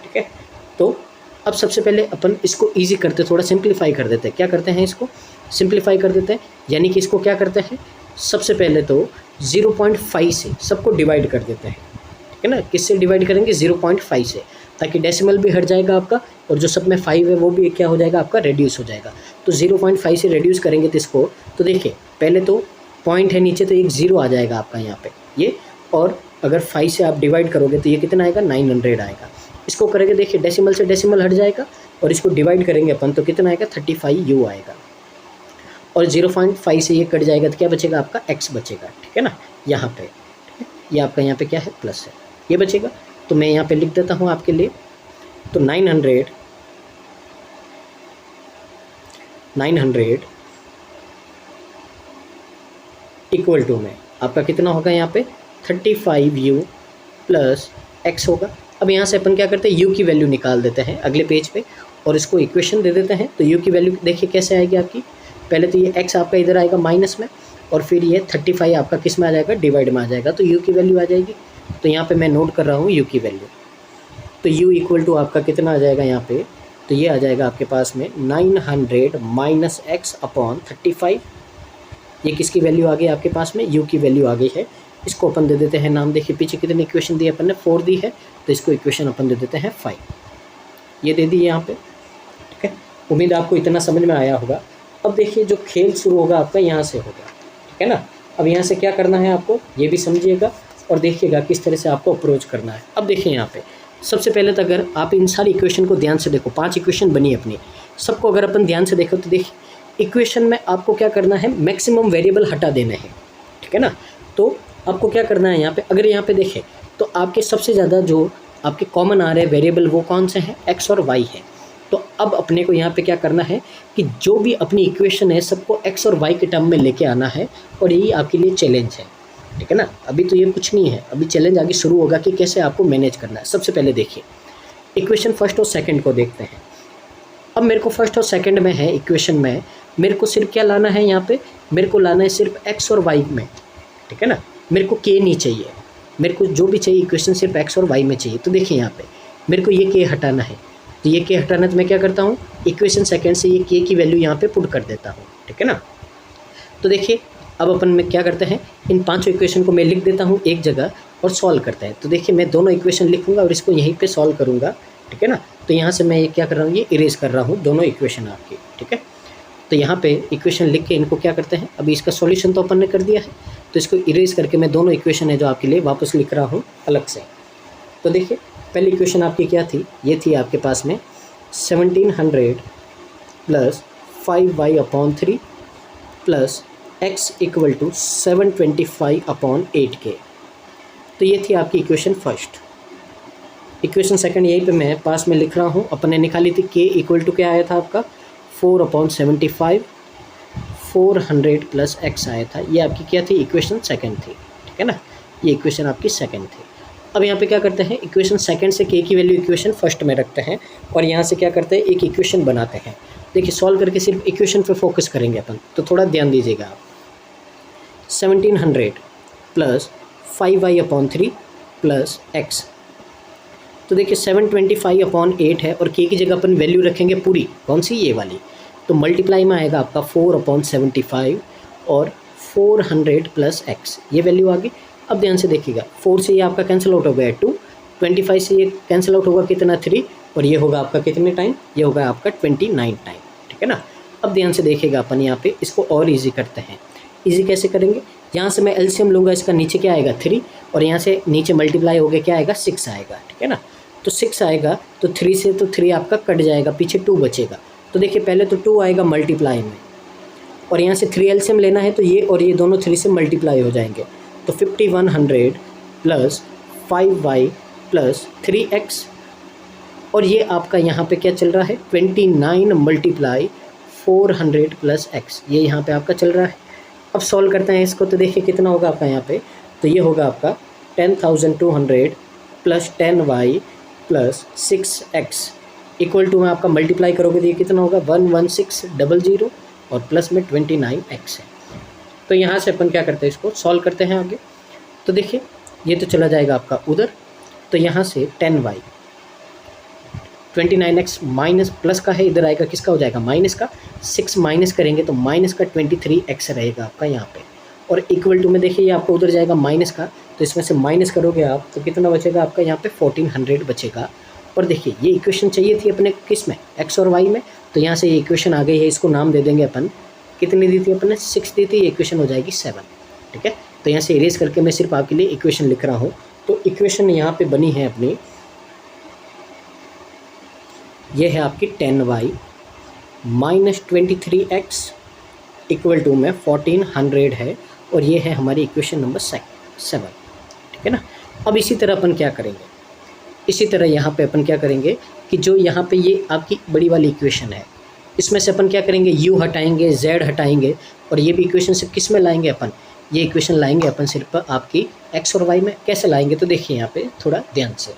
S1: ठीक है। तो अब सबसे पहले अपन इसको ईजी करते, थोड़ा सिंप्लीफाई कर देते हैं। क्या करते हैं, इसको सिंप्लीफाई कर देते हैं, यानी कि इसको क्या करते हैं, सबसे पहले तो 0.5 से सबको डिवाइड कर देते हैं, ठीक है ना। किससे डिवाइड करेंगे, 0.5 से, ताकि डेसिमल भी हट जाएगा आपका, और जो सब में 5 है वो भी क्या हो जाएगा आपका, रेड्यूस हो जाएगा। तो 0.5 से रेड्यूस करेंगे तो इसको, तो देखिए पहले तो पॉइंट है नीचे, तो एक 0 आ जाएगा आपका यहाँ पे ये, और अगर 5 से आप डिवाइड करोगे तो ये कितना आएगा, 900 आएगा। इसको करेंगे, देखिए डेसिमल से डेसिमल हट जाएगा, और इसको डिवाइड करेंगे अपन तो कितना आएगा, 35 u आएगा, और 0.5 से ये कट जाएगा तो क्या बचेगा आपका, x बचेगा, ठीक है ना, यहाँ पे, ठीक है। ये आपका यहाँ पे क्या है, प्लस है, ये बचेगा। तो मैं यहाँ पे लिख देता हूँ आपके लिए, तो 900 इक्वल टू में आपका कितना होगा, यहाँ पे 35 u प्लस x होगा। अब यहाँ से अपन क्या करते हैं, u की वैल्यू निकाल देते हैं अगले पेज पे, और इसको इक्वेशन दे देते हैं। तो u की वैल्यू देखिए कैसे आएगी आपकी, पहले तो ये x आपका इधर आएगा माइनस में, और फिर ये 35 आपका किस में आ जाएगा, डिवाइड में आ जाएगा, तो u की वैल्यू आ जाएगी। तो यहाँ पे मैं नोट कर रहा हूँ u की वैल्यू, तो u इक्वल टू आपका कितना आ जाएगा यहाँ पे, तो ये आ जाएगा आपके पास में 900 माइनस x अपॉन 35। ये किसकी वैल्यू आ गई आपके पास में, u की वैल्यू आ गई है। इसको अपन दे देते हैं नाम, देखिए पीछे कितनी इक्वेशन दी अपन ने, 4 दी है, तो इसको इक्वेशन अपन दे देते हैं 5, ये दे दी यहाँ पे, ठीक है। उम्मीद आपको इतना समझ में आया होगा। अब देखिए जो खेल शुरू होगा आपका यहाँ से होगा, ठीक है ना। अब यहाँ से क्या करना है आपको, ये भी समझिएगा और देखिएगा किस तरह से आपको अप्रोच करना है। अब देखिए यहाँ पे सबसे पहले तो अगर आप इन सारी इक्वेशन को ध्यान से देखो, 5 इक्वेशन बनी अपनी, सबको अगर अपन ध्यान से देखो तो देखिए इक्वेशन में आपको क्या करना है, मैक्सिमम वेरिएबल हटा देने हैं, ठीक है ना। तो आपको क्या करना है यहाँ पे, अगर यहाँ पे देखें तो आपके सबसे ज़्यादा जो आपके कॉमन आ रहे हैं वेरिएबल वो कौन से हैं, x और y है। तो अब अपने को यहाँ पे क्या करना है कि जो भी अपनी इक्वेशन है सबको x और y के टर्म में लेके आना है, और यही आपके लिए चैलेंज है, ठीक है ना। अभी तो ये कुछ नहीं है, अभी चैलेंज आगे शुरू होगा कि कैसे आपको मैनेज करना है। सबसे पहले देखिए इक्वेशन फर्स्ट और सेकंड को देखते हैं। अब मेरे को फर्स्ट और सेकंड में है इक्वेशन में, मेरे को सिर्फ क्या लाना है यहाँ पे, मेरे को लाना है सिर्फ x और y में, ठीक है ना। मेरे को k नहीं चाहिए, मेरे को जो भी चाहिए इक्वेशन सिर्फ x और y में चाहिए। तो देखिए यहाँ पे मेरे को ये k हटाना है, तो ये k हटाना, तो मैं क्या करता हूँ, इक्वेशन सेकंड से ये k की वैल्यू यहाँ पे पुट कर देता हूँ, ठीक है ना। तो देखिए अब अपन में क्या करते हैं, इन 5 इक्वेशन को मैं लिख देता हूँ एक जगह और सॉल्व करते हैं। तो देखिए मैं दोनों इक्वेशन लिखूँगा और इसको यहीं पे सॉल्व करूँगा, ठीक है ना। तो यहाँ से मैं ये क्या कर रहा हूँ, ये इरेज कर रहा हूँ दोनों इक्वेशन आपकी, ठीक है। तो यहाँ पे इक्वेशन लिख के इनको क्या करते हैं, अभी इसका सॉल्यूशन तो अपन ने कर दिया है, तो इसको इरेज करके मैं दोनों इक्वेशन है जो आपके लिए वापस लिख रहा हूँ अलग से। तो देखिए पहली इक्वेशन आपकी क्या थी, ये थी आपके पास में 1700 plus 5y upon 3 plus x equal to 725 upon 8k। तो ये थी आपकी इक्वेशन फर्स्ट। इक्वेशन सेकंड यहीं पे मैं पास में लिख रहा हूँ, अपन ने निकाली थी k इक्वल टू क्या आया था आपका 4/75, 400 प्लस x आया था। ये आपकी क्या थी, इक्वेशन सेकंड थी, ठीक है ना। ये इक्वेशन आपकी सेकंड थी। अब यहाँ पे क्या करते हैं, इक्वेशन सेकंड से k की वैल्यू इक्वेशन फर्स्ट में रखते हैं, और यहाँ से क्या करते हैं, एक इक्वेशन बनाते हैं। देखिए सॉल्व करके सिर्फ इक्वेशन पे फोकस करेंगे अपन, तो थोड़ा ध्यान दीजिएगा आप। 1700 प्लस 5y/3 प्लस x। तो देखिए 725/8 है और k की जगह अपन वैल्यू रखेंगे पूरी, कौन सी, ये वाली। तो मल्टीप्लाई में आएगा आपका 4/75 और 400 प्लस x, ये वैल्यू आ गई। अब ध्यान से देखिएगा, 4 से ये आपका कैंसिल आउट हो गया 2, 25 से ये कैंसिल आउट होगा कितना 3, और ये होगा आपका कितने टाइम, ये होगा आपका 29 टाइम, ठीक है ना। अब ध्यान से देखिएगा, अपन यहाँ पे इसको और ईजी करते हैं। ईजी कैसे करेंगे, यहाँ से मैं एलसीएम लूँगा, इसका नीचे क्या आएगा 3, और यहाँ से नीचे मल्टीप्लाई हो गया क्या आएगा 6 आएगा, ठीक है ना। तो 6 आएगा तो 3 से तो 3 आपका कट जाएगा, पीछे 2 बचेगा। तो देखिए पहले तो 2 आएगा मल्टीप्लाई में, और यहाँ से 3 एलसीएम लेना है, तो ये और ये दोनों 3 से मल्टीप्लाई हो जाएंगे। तो 5100 प्लस 5y प्लस 3x, और ये आपका यहाँ पे क्या चल रहा है 29 मल्टीप्लाई 400 प्लस x, ये यहाँ पे आपका चल रहा है। अब सॉल्व करते हैं इसको, तो देखिए कितना होगा आपका यहाँ पे, तो ये होगा आपका 10,200 plus 10y plus 6x equal to में आपका मल्टीप्लाई करोगे तो ये कितना होगा 11600 और प्लस में 29x है। तो यहाँ से अपन क्या करते हैं, इसको सॉल्व करते हैं आगे। तो देखिए ये तो चला जाएगा आपका उधर, तो यहाँ से 10y 29x माइनस प्लस का है, इधर आएगा किसका हो जाएगा माइनस का, 6 माइनस करेंगे तो माइनस का 23x रहेगा आपका यहाँ पे, और इक्वल टू में देखिए ये आपका उधर जाएगा माइनस का, तो इसमें से माइनस करोगे आप तो कितना बचेगा आपका यहाँ पे 1400 बचेगा। और देखिए ये इक्वेशन चाहिए थी अपने किस में, x और y में, तो यहाँ से ये इक्वेशन आ गई है, इसको नाम दे देंगे अपन, कितनी दी थी अपन ने 6 दी थी, ये इक्वेशन हो जाएगी 7, ठीक है। तो यहाँ से इरेज करके मैं सिर्फ आपके लिए इक्वेशन लिख रहा हूँ। तो इक्वेशन यहाँ पे बनी है अपनी, ये है आपकी 10y minus 23x equal to में 1400 है, और ये है हमारी इक्वेशन नंबर 7, ठीक है ना। अब इसी तरह अपन क्या करेंगे, इसी तरह यहाँ पे अपन क्या करेंगे कि जो यहाँ पे ये आपकी बड़ी वाली इक्वेशन है, इसमें से अपन क्या करेंगे u हटाएंगे, z हटाएंगे, और ये भी इक्वेशन सिर्फ किस में लाएंगे अपन, ये इक्वेशन लाएंगे अपन सिर्फ आपकी x और y में। कैसे लाएंगे, तो देखिए यहाँ पे थोड़ा ध्यान से,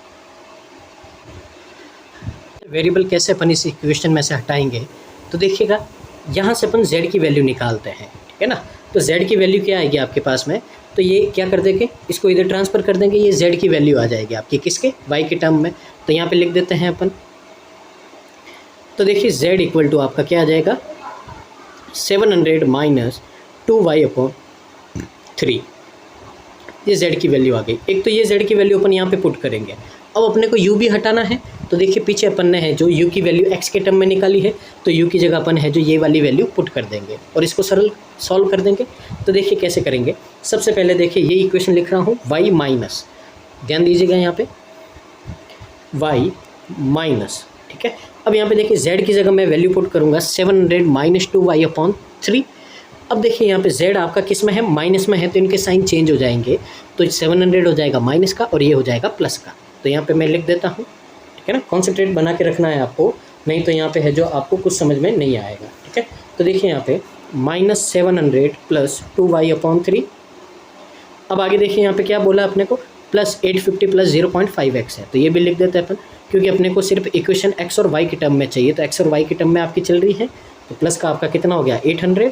S1: वेरिएबल कैसे अपन इस इक्वेशन में से हटाएंगे, तो देखिएगा यहाँ से अपन z की वैल्यू निकालते हैं, ठीक है ना। तो z की वैल्यू क्या आएगी आपके पास में, तो ये क्या कर देंगे, इसको इधर ट्रांसफ़र कर देंगे, ये z की वैल्यू आ जाएगी आपकी किसके, y के टर्म में। तो यहाँ पे लिख देते हैं अपन, तो देखिए z इक्वल टू आपका क्या आ जाएगा 700 माइनस 2y/3, ये z की वैल्यू आ गई। एक तो ये z की वैल्यू अपन यहाँ पे पुट करेंगे। अब अपने को u भी हटाना है, तो देखिए पीछे अपन ने है जो u की वैल्यू x के टर्म में निकाली है, तो u की जगह अपन है जो ये वाली वैल्यू पुट कर देंगे और इसको सरल सॉल्व कर देंगे। तो देखिए कैसे करेंगे, सबसे पहले देखिए ये इक्वेशन लिख रहा हूँ y माइनस, ध्यान दीजिएगा यहाँ पे y माइनस, ठीक है। अब यहाँ पे देखिए z की जगह मैं वैल्यू पुट करूँगा 700 माइनस 2y/3। अब देखिए यहाँ पे z आपका किस में है, माइनस में है, तो इनके साइन चेंज हो जाएंगे, तो 700 हो जाएगा माइनस का और ये हो जाएगा प्लस का। तो यहाँ पे मैं लिख देता हूँ, ठीक है ना, कॉन्सेंट्रेट बना के रखना है आपको, नहीं तो यहाँ पे है जो आपको कुछ समझ में नहीं आएगा, ठीक है। तो देखिए यहाँ पे माइनस 700 प्लस 2y/3। अब आगे देखिए यहाँ पे क्या बोला अपने को, प्लस 850 प्लस 0.5x है, तो ये भी लिख देते हैं अपन, क्योंकि अपने को सिर्फ इक्वेशन x और y के टर्म में चाहिए, तो x और y के टर्म में आपकी चल रही है, तो प्लस का आपका कितना हो गया 800,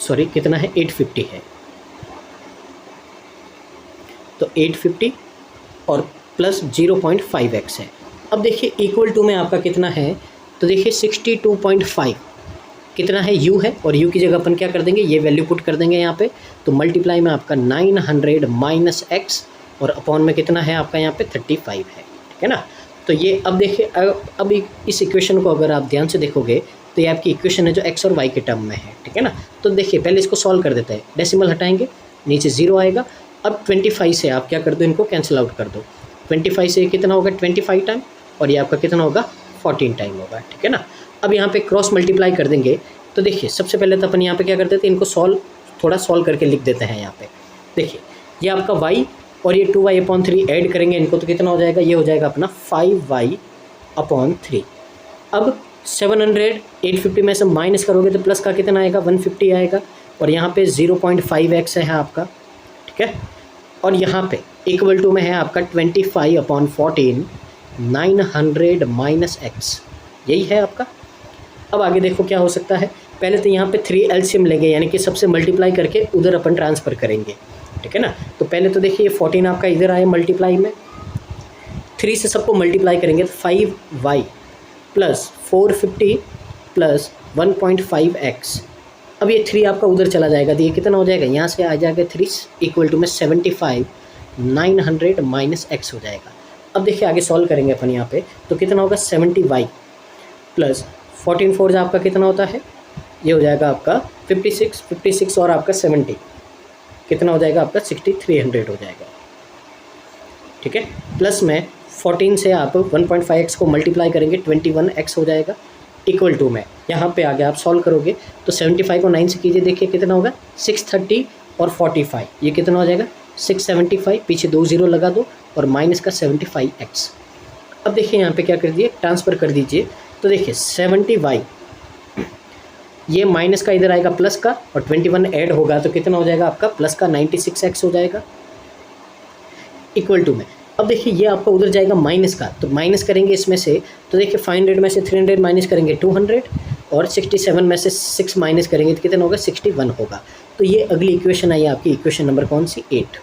S1: सॉरी कितना है 850 है, तो 850 और प्लस 0.5x है। अब देखिए इक्वल टू में आपका कितना है, तो देखिए 62.5 कितना है u है, और u की जगह अपन क्या कर देंगे, ये वैल्यू पुट कर देंगे यहाँ पे, तो मल्टीप्लाई में आपका 900 माइनस x और अपॉन में कितना है आपका यहाँ पे 35 है, ठीक है ना। तो ये अब देखिए अब इस इक्वेशन को अगर आप ध्यान से देखोगे तो ये आपकी इक्वेशन है जो x और y के टर्म में है, ठीक है ना। तो देखिए पहले इसको सॉल्व कर देते हैं, डेसिमल हटाएंगे, नीचे 0 आएगा। अब 25 से आप क्या कर दो, इनको कैंसिल आउट कर दो, 25 से कितना होगा 25 टाइम, और ये आपका कितना होगा 14 टाइम होगा, ठीक है ना। अब यहाँ पे क्रॉस मल्टीप्लाई कर देंगे, तो देखिए सबसे पहले तो अपन यहाँ पे क्या करते थे, इनको थोड़ा सॉल्व करके लिख देते हैं। यहाँ पे देखिए ये आपका y और ये 2y/3 ऐड करेंगे इनको, तो कितना हो जाएगा, ये हो जाएगा अपना 5y/3। अब 700 850 में से माइनस करोगे तो प्लस का कितना आएगा 150 आएगा, और यहाँ पे 0.5x है आपका, ठीक है। और यहाँ पे इक्वल टू में है आपका 25/14 900 माइनस x, यही है आपका। अब आगे देखो क्या हो सकता है, पहले तो यहाँ पे 3 एलसीएम लेंगे, यानी कि सबसे मल्टीप्लाई करके उधर अपन ट्रांसफ़र करेंगे, ठीक है ना। तो पहले तो देखिए 14 आपका इधर आए मल्टीप्लाई में, 3 से सबको मल्टीप्लाई करेंगे तो 5y प्लस 450 प्लस 1.5x। अब ये 3 आपका उधर चला जाएगा तो ये कितना हो जाएगा, यहाँ से आ जाएगा 3 इक्वल टू में 75 900 माइनस x हो जाएगा। अब देखिए आगे सॉल्व करेंगे अपन यहाँ पे तो कितना होगा 70y प्लस 14 4 आपका कितना होता है, ये हो जाएगा आपका 56 और आपका 70 कितना हो जाएगा आपका 6300 हो जाएगा। ठीक है, प्लस में 14 से आप 1.5x को मल्टीप्लाई करेंगे 21x हो जाएगा इक्वल टू में यहाँ पे आगे आप सॉल्व करोगे तो 75 को 9 से कीजिए, देखिए कितना होगा 630 और 45 ये कितना हो जाएगा 675, पीछे 2 0 लगा दो और माइनस का 75x। अब देखिए यहाँ पे क्या कर दिए, ट्रांसफ़र कर दीजिए तो देखिए 70y ये माइनस का इधर आएगा प्लस का और 21 ऐड होगा तो कितना हो जाएगा आपका प्लस का 96x हो जाएगा इक्वल टू में। अब देखिए ये आपका उधर जाएगा माइनस का, तो माइनस करेंगे इसमें से तो देखिए 500 में से 300 माइनस करेंगे 200 और 67 में से 6 माइनस करेंगे तो कितना होगा 61 होगा। तो ये अगली इक्वेशन आई आपकी इक्वेशन नंबर कौन सी 8।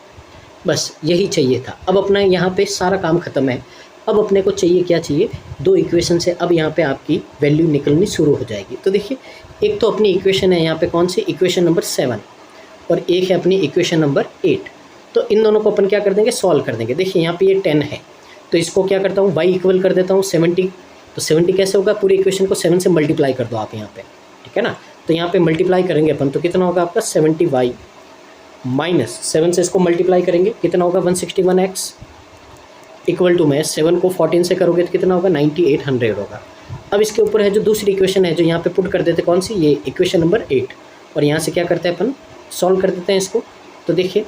S1: बस यही चाहिए था। अब अपना यहाँ पे सारा काम ख़त्म है। अब अपने को चाहिए क्या चाहिए, 2 इक्वेशन से अब यहाँ पे आपकी वैल्यू निकलनी शुरू हो जाएगी। तो देखिए एक तो अपनी इक्वेशन है यहाँ पे कौन सी इक्वेशन नंबर 7 और एक है अपनी इक्वेशन नंबर 8। तो इन दोनों को अपन क्या कर देंगे सॉल्व कर देंगे। देखिए यहाँ पे ये 10 है तो इसको क्या करता हूँ y इक्वल कर देता हूँ 70। तो 70 कैसे होगा, पूरी इक्वेशन को 7 से मल्टीप्लाई कर दो आप यहाँ पे, ठीक है ना। तो यहाँ पे मल्टीप्लाई करेंगे अपन तो कितना होगा आपका 70y माइनस 7 से इसको मल्टीप्लाई करेंगे कितना होगा 161x इक्वल टू में 7 को 14 से करोगे तो कितना होगा 9800 होगा। अब इसके ऊपर है जो दूसरी इक्वेशन है जो यहाँ पे पुट कर देते कौन सी, ये इक्वेशन नंबर 8 और यहाँ से क्या करते हैं अपन सॉल्व कर देते हैं इसको। तो देखिए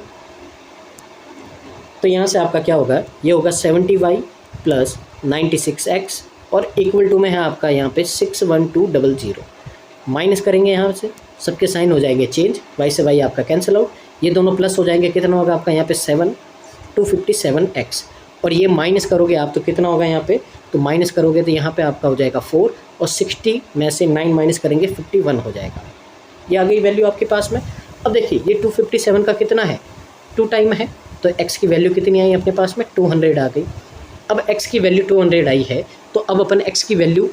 S1: तो यहाँ से आपका क्या होगा, ये होगा 70y प्लस 96x और इक्वल टू में है आपका यहाँ पे 61200 माइनस करेंगे यहाँ से सबके साइन हो जाएंगे चेंज, y से y आपका कैंसिल आउट, ये दोनों प्लस हो जाएंगे कितना होगा आपका यहाँ पे 257x और ये माइनस करोगे आप तो कितना होगा यहाँ पे, तो माइनस करोगे तो यहाँ पे आपका हो जाएगा 4 और 60 में से 9 माइनस करेंगे 51 हो जाएगा। ये आ गई वैल्यू आपके पास में। अब देखिए ये 257 का कितना है 2 टाइम है तो x की वैल्यू कितनी आई अपने पास में 200 आ गई। अब x की वैल्यू 200 आई है तो अब अपन x की वैल्यू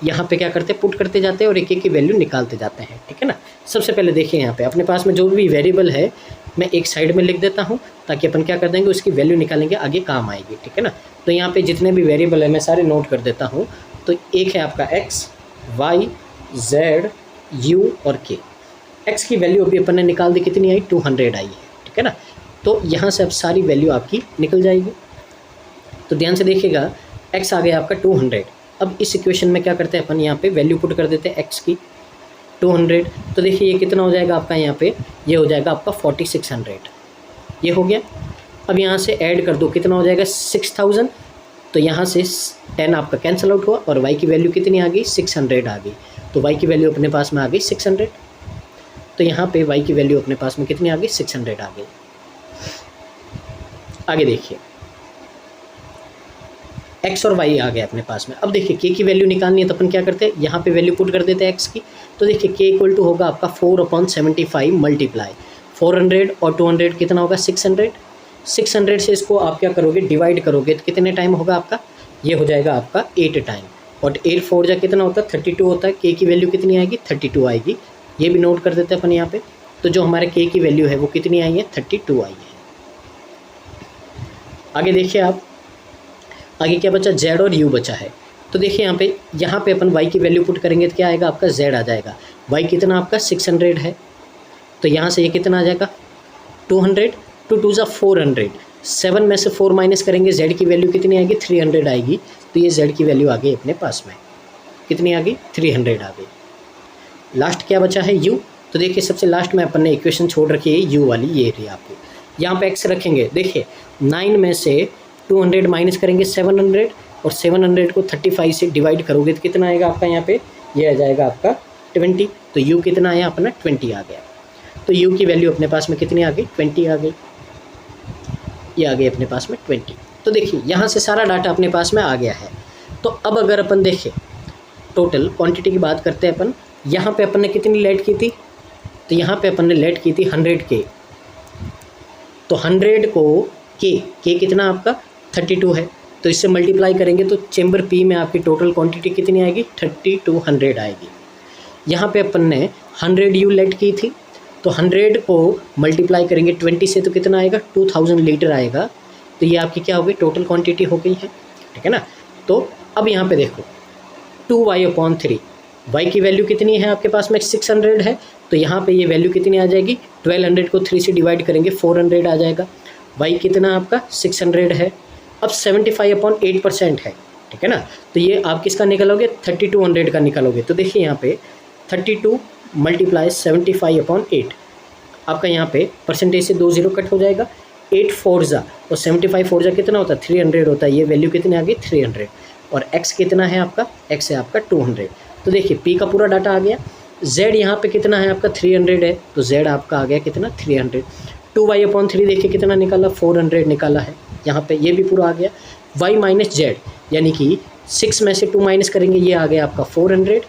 S1: यहाँ पे क्या करते हैं पुट करते जाते हैं और एक एक की वैल्यू निकालते जाते हैं, ठीक है ना। सबसे पहले देखिए यहाँ पे अपने पास में जो भी वेरिएबल है मैं एक साइड में लिख देता हूँ ताकि अपन क्या कर देंगे उसकी वैल्यू निकालेंगे आगे काम आएगी, ठीक है ना। तो यहाँ पे जितने भी वेरिएबल है मैं सारे नोट कर देता हूँ। तो एक है आपका x, y, z, u और k। x की वैल्यू अभी अपन ने निकाल दी कितनी आई 200 आई है, ठीक है ना। तो यहाँ से अब सारी वैल्यू आपकी निकल जाएगी। तो ध्यान से देखिएगा x आ गया आपका 200। अब इस इक्वेशन में क्या करते हैं अपन यहाँ पे वैल्यू पुट कर देते हैं x की 200। तो देखिए ये कितना हो जाएगा आपका यहाँ पे, ये हो जाएगा आपका 4600, ये हो गया। अब यहाँ से ऐड कर दो कितना हो जाएगा 6000। तो यहाँ से 10 आपका कैंसिल आउट हुआ और y की वैल्यू कितनी आ गई 600 आ गई। तो y की वैल्यू अपने पास में आ गई 600। तो यहाँ पे y की वैल्यू अपने पास में कितनी आ गई 600 आ गई। आगे देखिए x और y आ गया अपने पास में। अब देखिए k की वैल्यू निकालनी है तो अपन क्या करते हैं यहाँ पे वैल्यू पुट कर देते हैं x की। तो देखिए k इक्वल टू होगा आपका 4/75 मल्टीप्लाई 400 और 200 कितना होगा 600। 600 से इसको आप क्या करोगे डिवाइड करोगे तो कितने टाइम होगा आपका, ये हो जाएगा आपका 8 टाइम और 8 4 जा कितना होता है 32 होता है। k की वैल्यू कितनी आएगी 32 आएगी, ये भी नोट कर देते हैं अपन यहाँ पे। तो जो हमारे k की वैल्यू है वो कितनी आई है 32 आई है। आगे देखिए आप आगे क्या बचा z और u बचा है। तो देखिए यहाँ पे अपन y की वैल्यू पुट करेंगे तो क्या आएगा आपका z आ जाएगा। y कितना आपका 600 है तो यहाँ से ये कितना आ जाएगा 200, 2 2 जा 400, 7 में से 4 माइनस करेंगे z की वैल्यू कितनी आएगी 300 आएगी। तो ये z की वैल्यू आ गई अपने पास में कितनी आ गई 300 आ गई। लास्ट क्या बचा है u। तो देखिए सबसे लास्ट में अपन ने इक्वेशन छोड़ रखी है u वाली, ये रही आपकी। यहाँ पे x रखेंगे, देखिए 9 में से 200 माइनस करेंगे 700 और 700 को 35 से डिवाइड करोगे तो कितना आएगा आपका यहाँ पे, ये आ जाएगा आपका 20। तो u कितना आया अपना 20 आ गया। तो u की वैल्यू अपने पास में कितनी आ गई 20 आ गई, ये आ गई अपने पास में 20। तो देखिए यहाँ से सारा डाटा अपने पास में आ गया है। तो अब अगर अपन देखें टोटल क्वांटिटी की बात करते हैं अपन, यहाँ पे अपन ने कितनी लेट की थी, तो यहाँ पे अपन ने लेट की थी 100 K तो 100 को के कितना आपका 32 है, तो इससे मल्टीप्लाई करेंगे तो चेम्बर पी में आपकी टोटल क्वांटिटी कितनी आएगी 3200 आएगी। यहाँ पे अपन ने 100 यू लेट की थी, तो 100 को मल्टीप्लाई करेंगे 20 से तो कितना आएगा 2000 लीटर आएगा। तो ये आपकी क्या हो गई टोटल क्वांटिटी हो गई है, ठीक है ना। तो अब यहाँ पे देखो 2y/3, y की वैल्यू कितनी है आपके पास में 600 है, तो यहाँ पे ये वैल्यू कितनी आ जाएगी 1200 को 3 से डिवाइड करेंगे 400 आ जाएगा। y कितना आपका 600 है। अब 75/8% है, ठीक है ना, तो ये आप किसका निकालोगे 3200 का निकालोगे। तो देखिए यहाँ पे 32 × 75/8 आपका यहाँ पे परसेंटेज से 2 0 कट हो जाएगा। 8 4 जा और 75 4 जा कितना होता है 300 होता है। ये वैल्यू कितनी आ गई 300 और x कितना है आपका x है आपका 200। तो देखिए p का पूरा डाटा आ गया। z यहाँ पे कितना है आपका 300 है, तो z आपका आ गया कितना 300। 2y/3 देखिए कितना निकाला 400 निकाला है, यहाँ पे ये भी पूरा आ गया। y - z यानी कि 6 में से 2 माइनस करेंगे, ये आ गया आपका 400।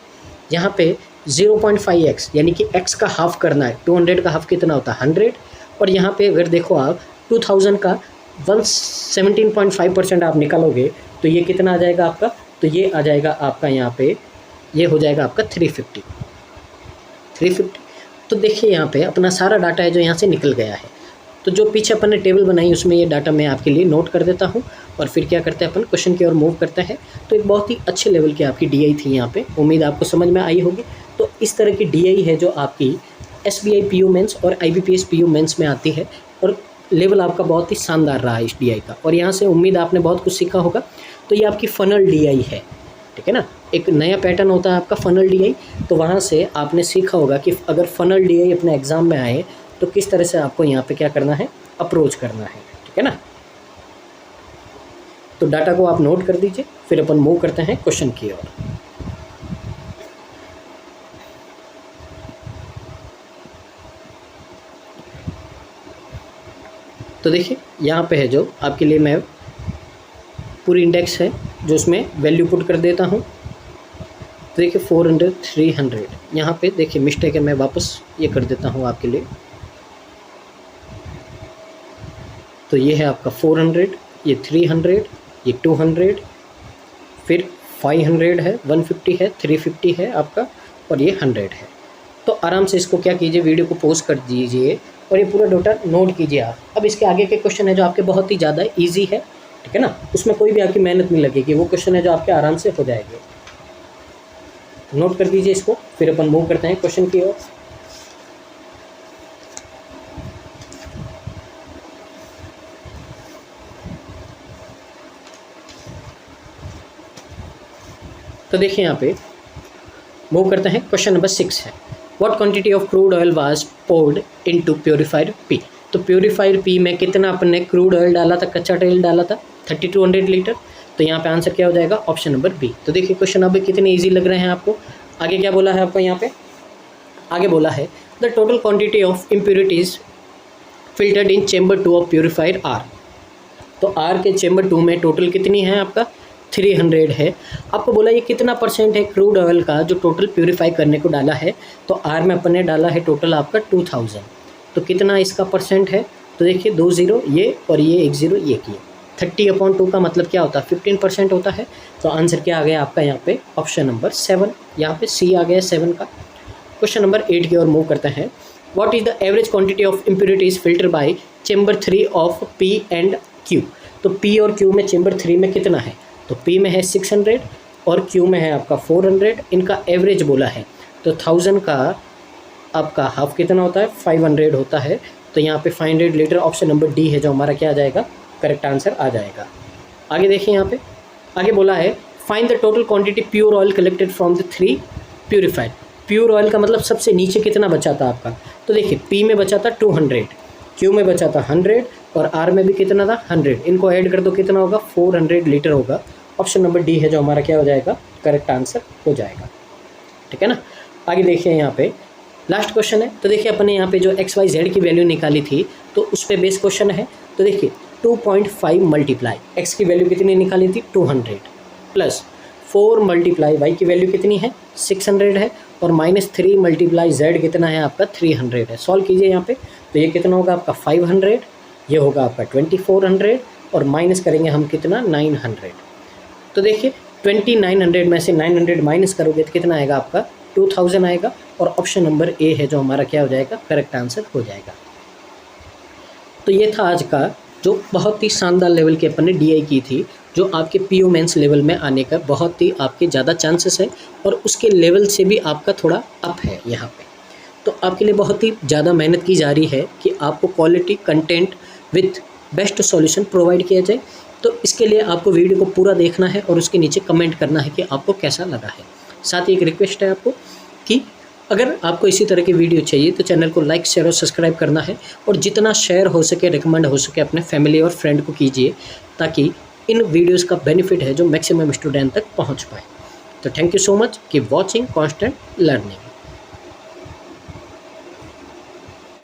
S1: यहाँ पे 0.5x यानी कि x का हाफ करना है, 200 का हाफ कितना होता है 100। और यहाँ पे अगर देखो आप 2000 का 117.5% आप निकालोगे तो ये कितना आ जाएगा आपका, तो ये आ जाएगा आपका यहाँ पे ये हो जाएगा आपका 350। तो देखिए यहाँ पे अपना सारा डाटा है जो यहाँ से निकल गया है। तो जो पीछे अपन ने टेबल बनाई उसमें ये डाटा मैं आपके लिए नोट कर देता हूँ और फिर क्या करते हैं अपन क्वेश्चन की ओर मूव करते हैं। तो एक बहुत ही अच्छे लेवल की आपकी DI थी यहाँ पे, उम्मीद आपको समझ में आई होगी। तो इस तरह की DI है जो आपकी SBI PU मेंस और IBPS PU मेंस में आती है और लेवल आपका बहुत ही शानदार रहा है इस DI का। और यहाँ से उम्मीद आपने बहुत कुछ सीखा होगा। तो ये आपकी फनल DI है, ठीक है ना, एक नया पैटर्न होता है आपका फनल DI। तो वहाँ से आपने सीखा होगा कि अगर फनल DI अपने एग्ज़ाम में आए तो किस तरह से आपको यहाँ पे क्या करना है अप्रोच करना है, ठीक है ना। तो डाटा को आप नोट कर दीजिए, फिर अपन मूव करते हैं क्वेश्चन की ओर। तो देखिए यहाँ पे है जो आपके लिए मैं पूरी इंडेक्स है जो उसमें वैल्यू पुट कर देता हूँ। तो देखिए 400 300 यहाँ पे देखिए मिस्टेक है, मैं वापस ये कर देता हूँ आपके लिए। तो ये है आपका 400, ये 300, ये 200, फिर 500 है, 150 है, 350 है आपका और ये 100 है। तो आराम से इसको क्या कीजिए वीडियो को पॉज कर दीजिए और ये पूरा डाटा नोट कीजिए आप। अब इसके आगे के क्वेश्चन है जो आपके बहुत ही ज़्यादा इजी है, ठीक है ना, उसमें कोई भी आपकी मेहनत नहीं लगेगी, वो क्वेश्चन है जो आपके आराम से हो जाएंगे। नोट कर दीजिए इसको, फिर अपन मूव करते हैं क्वेश्चन की ओर। तो देखिए यहाँ पे मूव करते हैं, क्वेश्चन नंबर 6 है what quantity of crude oil was poured into purifier P. तो प्योरीफायर पी में कितना अपन ने क्रूड ऑयल डाला था, कच्चा तेल डाला था 3200 लीटर। तो यहाँ पे आंसर क्या हो जाएगा ऑप्शन नंबर बी। तो देखिए क्वेश्चन अब कितने ईजी लग रहे हैं आपको। आगे क्या बोला है आपको, यहाँ पे आगे बोला है the total quantity of impurities filtered in chamber 2 of purifier R. तो आर के चेम्बर 2 में टोटल कितनी है आपका 300 है। आपको बोला ये कितना परसेंट है क्रूड ऑयल का जो टोटल प्योरीफाई करने को डाला है। तो आर में अपन ने डाला है टोटल आपका 2000। तो कितना इसका परसेंट है, तो देखिए 2 0 ये और ये 1 0 ये किए। 30/2 का मतलब क्या होता है 15% होता है। तो आंसर क्या आ गया आपका यहाँ पे ऑप्शन नंबर 7, यहाँ पे सी आ गया 7 का। क्वेश्चन नंबर 8 की ओर मूव करते हैं। What is the average quantity of impurities filter by chamber 3 of P and Q. तो पी और क्यू में चेम्बर 3 में कितना है, तो पी में है 600 और क्यू में है आपका 400। इनका एवरेज बोला है तो 1000 का आपका हाफ कितना होता है 500 होता है। तो यहाँ पे 500 लीटर ऑप्शन नंबर डी है जो हमारा क्या आ जाएगा करेक्ट आंसर आ जाएगा। आगे देखिए यहाँ पे आगे बोला है find the total quantity pure oil collected from the 3 purified. Pure oil का मतलब सबसे नीचे कितना बचा था आपका, तो देखिए पी में बचा था 200, क्यू में बचा था 100 और आर में भी कितना था 100। इनको ऐड कर दो कितना होगा 400 लीटर होगा। ऑप्शन नंबर डी है जो हमारा क्या हो जाएगा करेक्ट आंसर हो जाएगा, ठीक है ना। आगे देखिए यहाँ पे लास्ट क्वेश्चन है। तो देखिए अपने यहाँ पे जो XYZ की वैल्यू निकाली थी तो उस पर बेस क्वेश्चन है। तो देखिए 2.5 मल्टीप्लाई एक्स की वैल्यू कितनी निकाली थी 200 प्लस 4 मल्टीप्लाई वाई की वैल्यू कितनी है 600 है और -3 मल्टीप्लाई जेड कितना है आपका 300 है। सॉल्व कीजिए यहाँ पे तो ये कितना होगा आपका 500 ये होगा आपका 2400 और माइनस करेंगे हम कितना 900। तो देखिए 2900 में से 900 माइनस करोगे तो कितना आएगा आपका 2000 आएगा और ऑप्शन नंबर ए है जो हमारा क्या हो जाएगा करेक्ट आंसर हो जाएगा। तो ये था आज का जो बहुत ही शानदार लेवल की अपन ने डीआई की थी, जो आपके पीओ मेंस लेवल में आने का बहुत ही आपके ज़्यादा चांसेस है और उसके लेवल से भी आपका थोड़ा अप है यहाँ पे। तो आपके लिए बहुत ही ज़्यादा मेहनत की जा रही है कि आपको quality content with best solution provide किया जाए। तो इसके लिए आपको वीडियो को पूरा देखना है और उसके नीचे कमेंट करना है कि आपको कैसा लगा है। साथ ही एक रिक्वेस्ट है आपको कि अगर आपको इसी तरह की वीडियो चाहिए तो चैनल को लाइक शेयर और सब्सक्राइब करना है और जितना शेयर हो सके रिकमेंड हो सके अपने फैमिली और फ्रेंड को कीजिए, ताकि इन वीडियोस का बेनिफिट है जो मैक्सिमम स्टूडेंट तक पहुंच पाए। तो thank you so much, keep watching constant learning.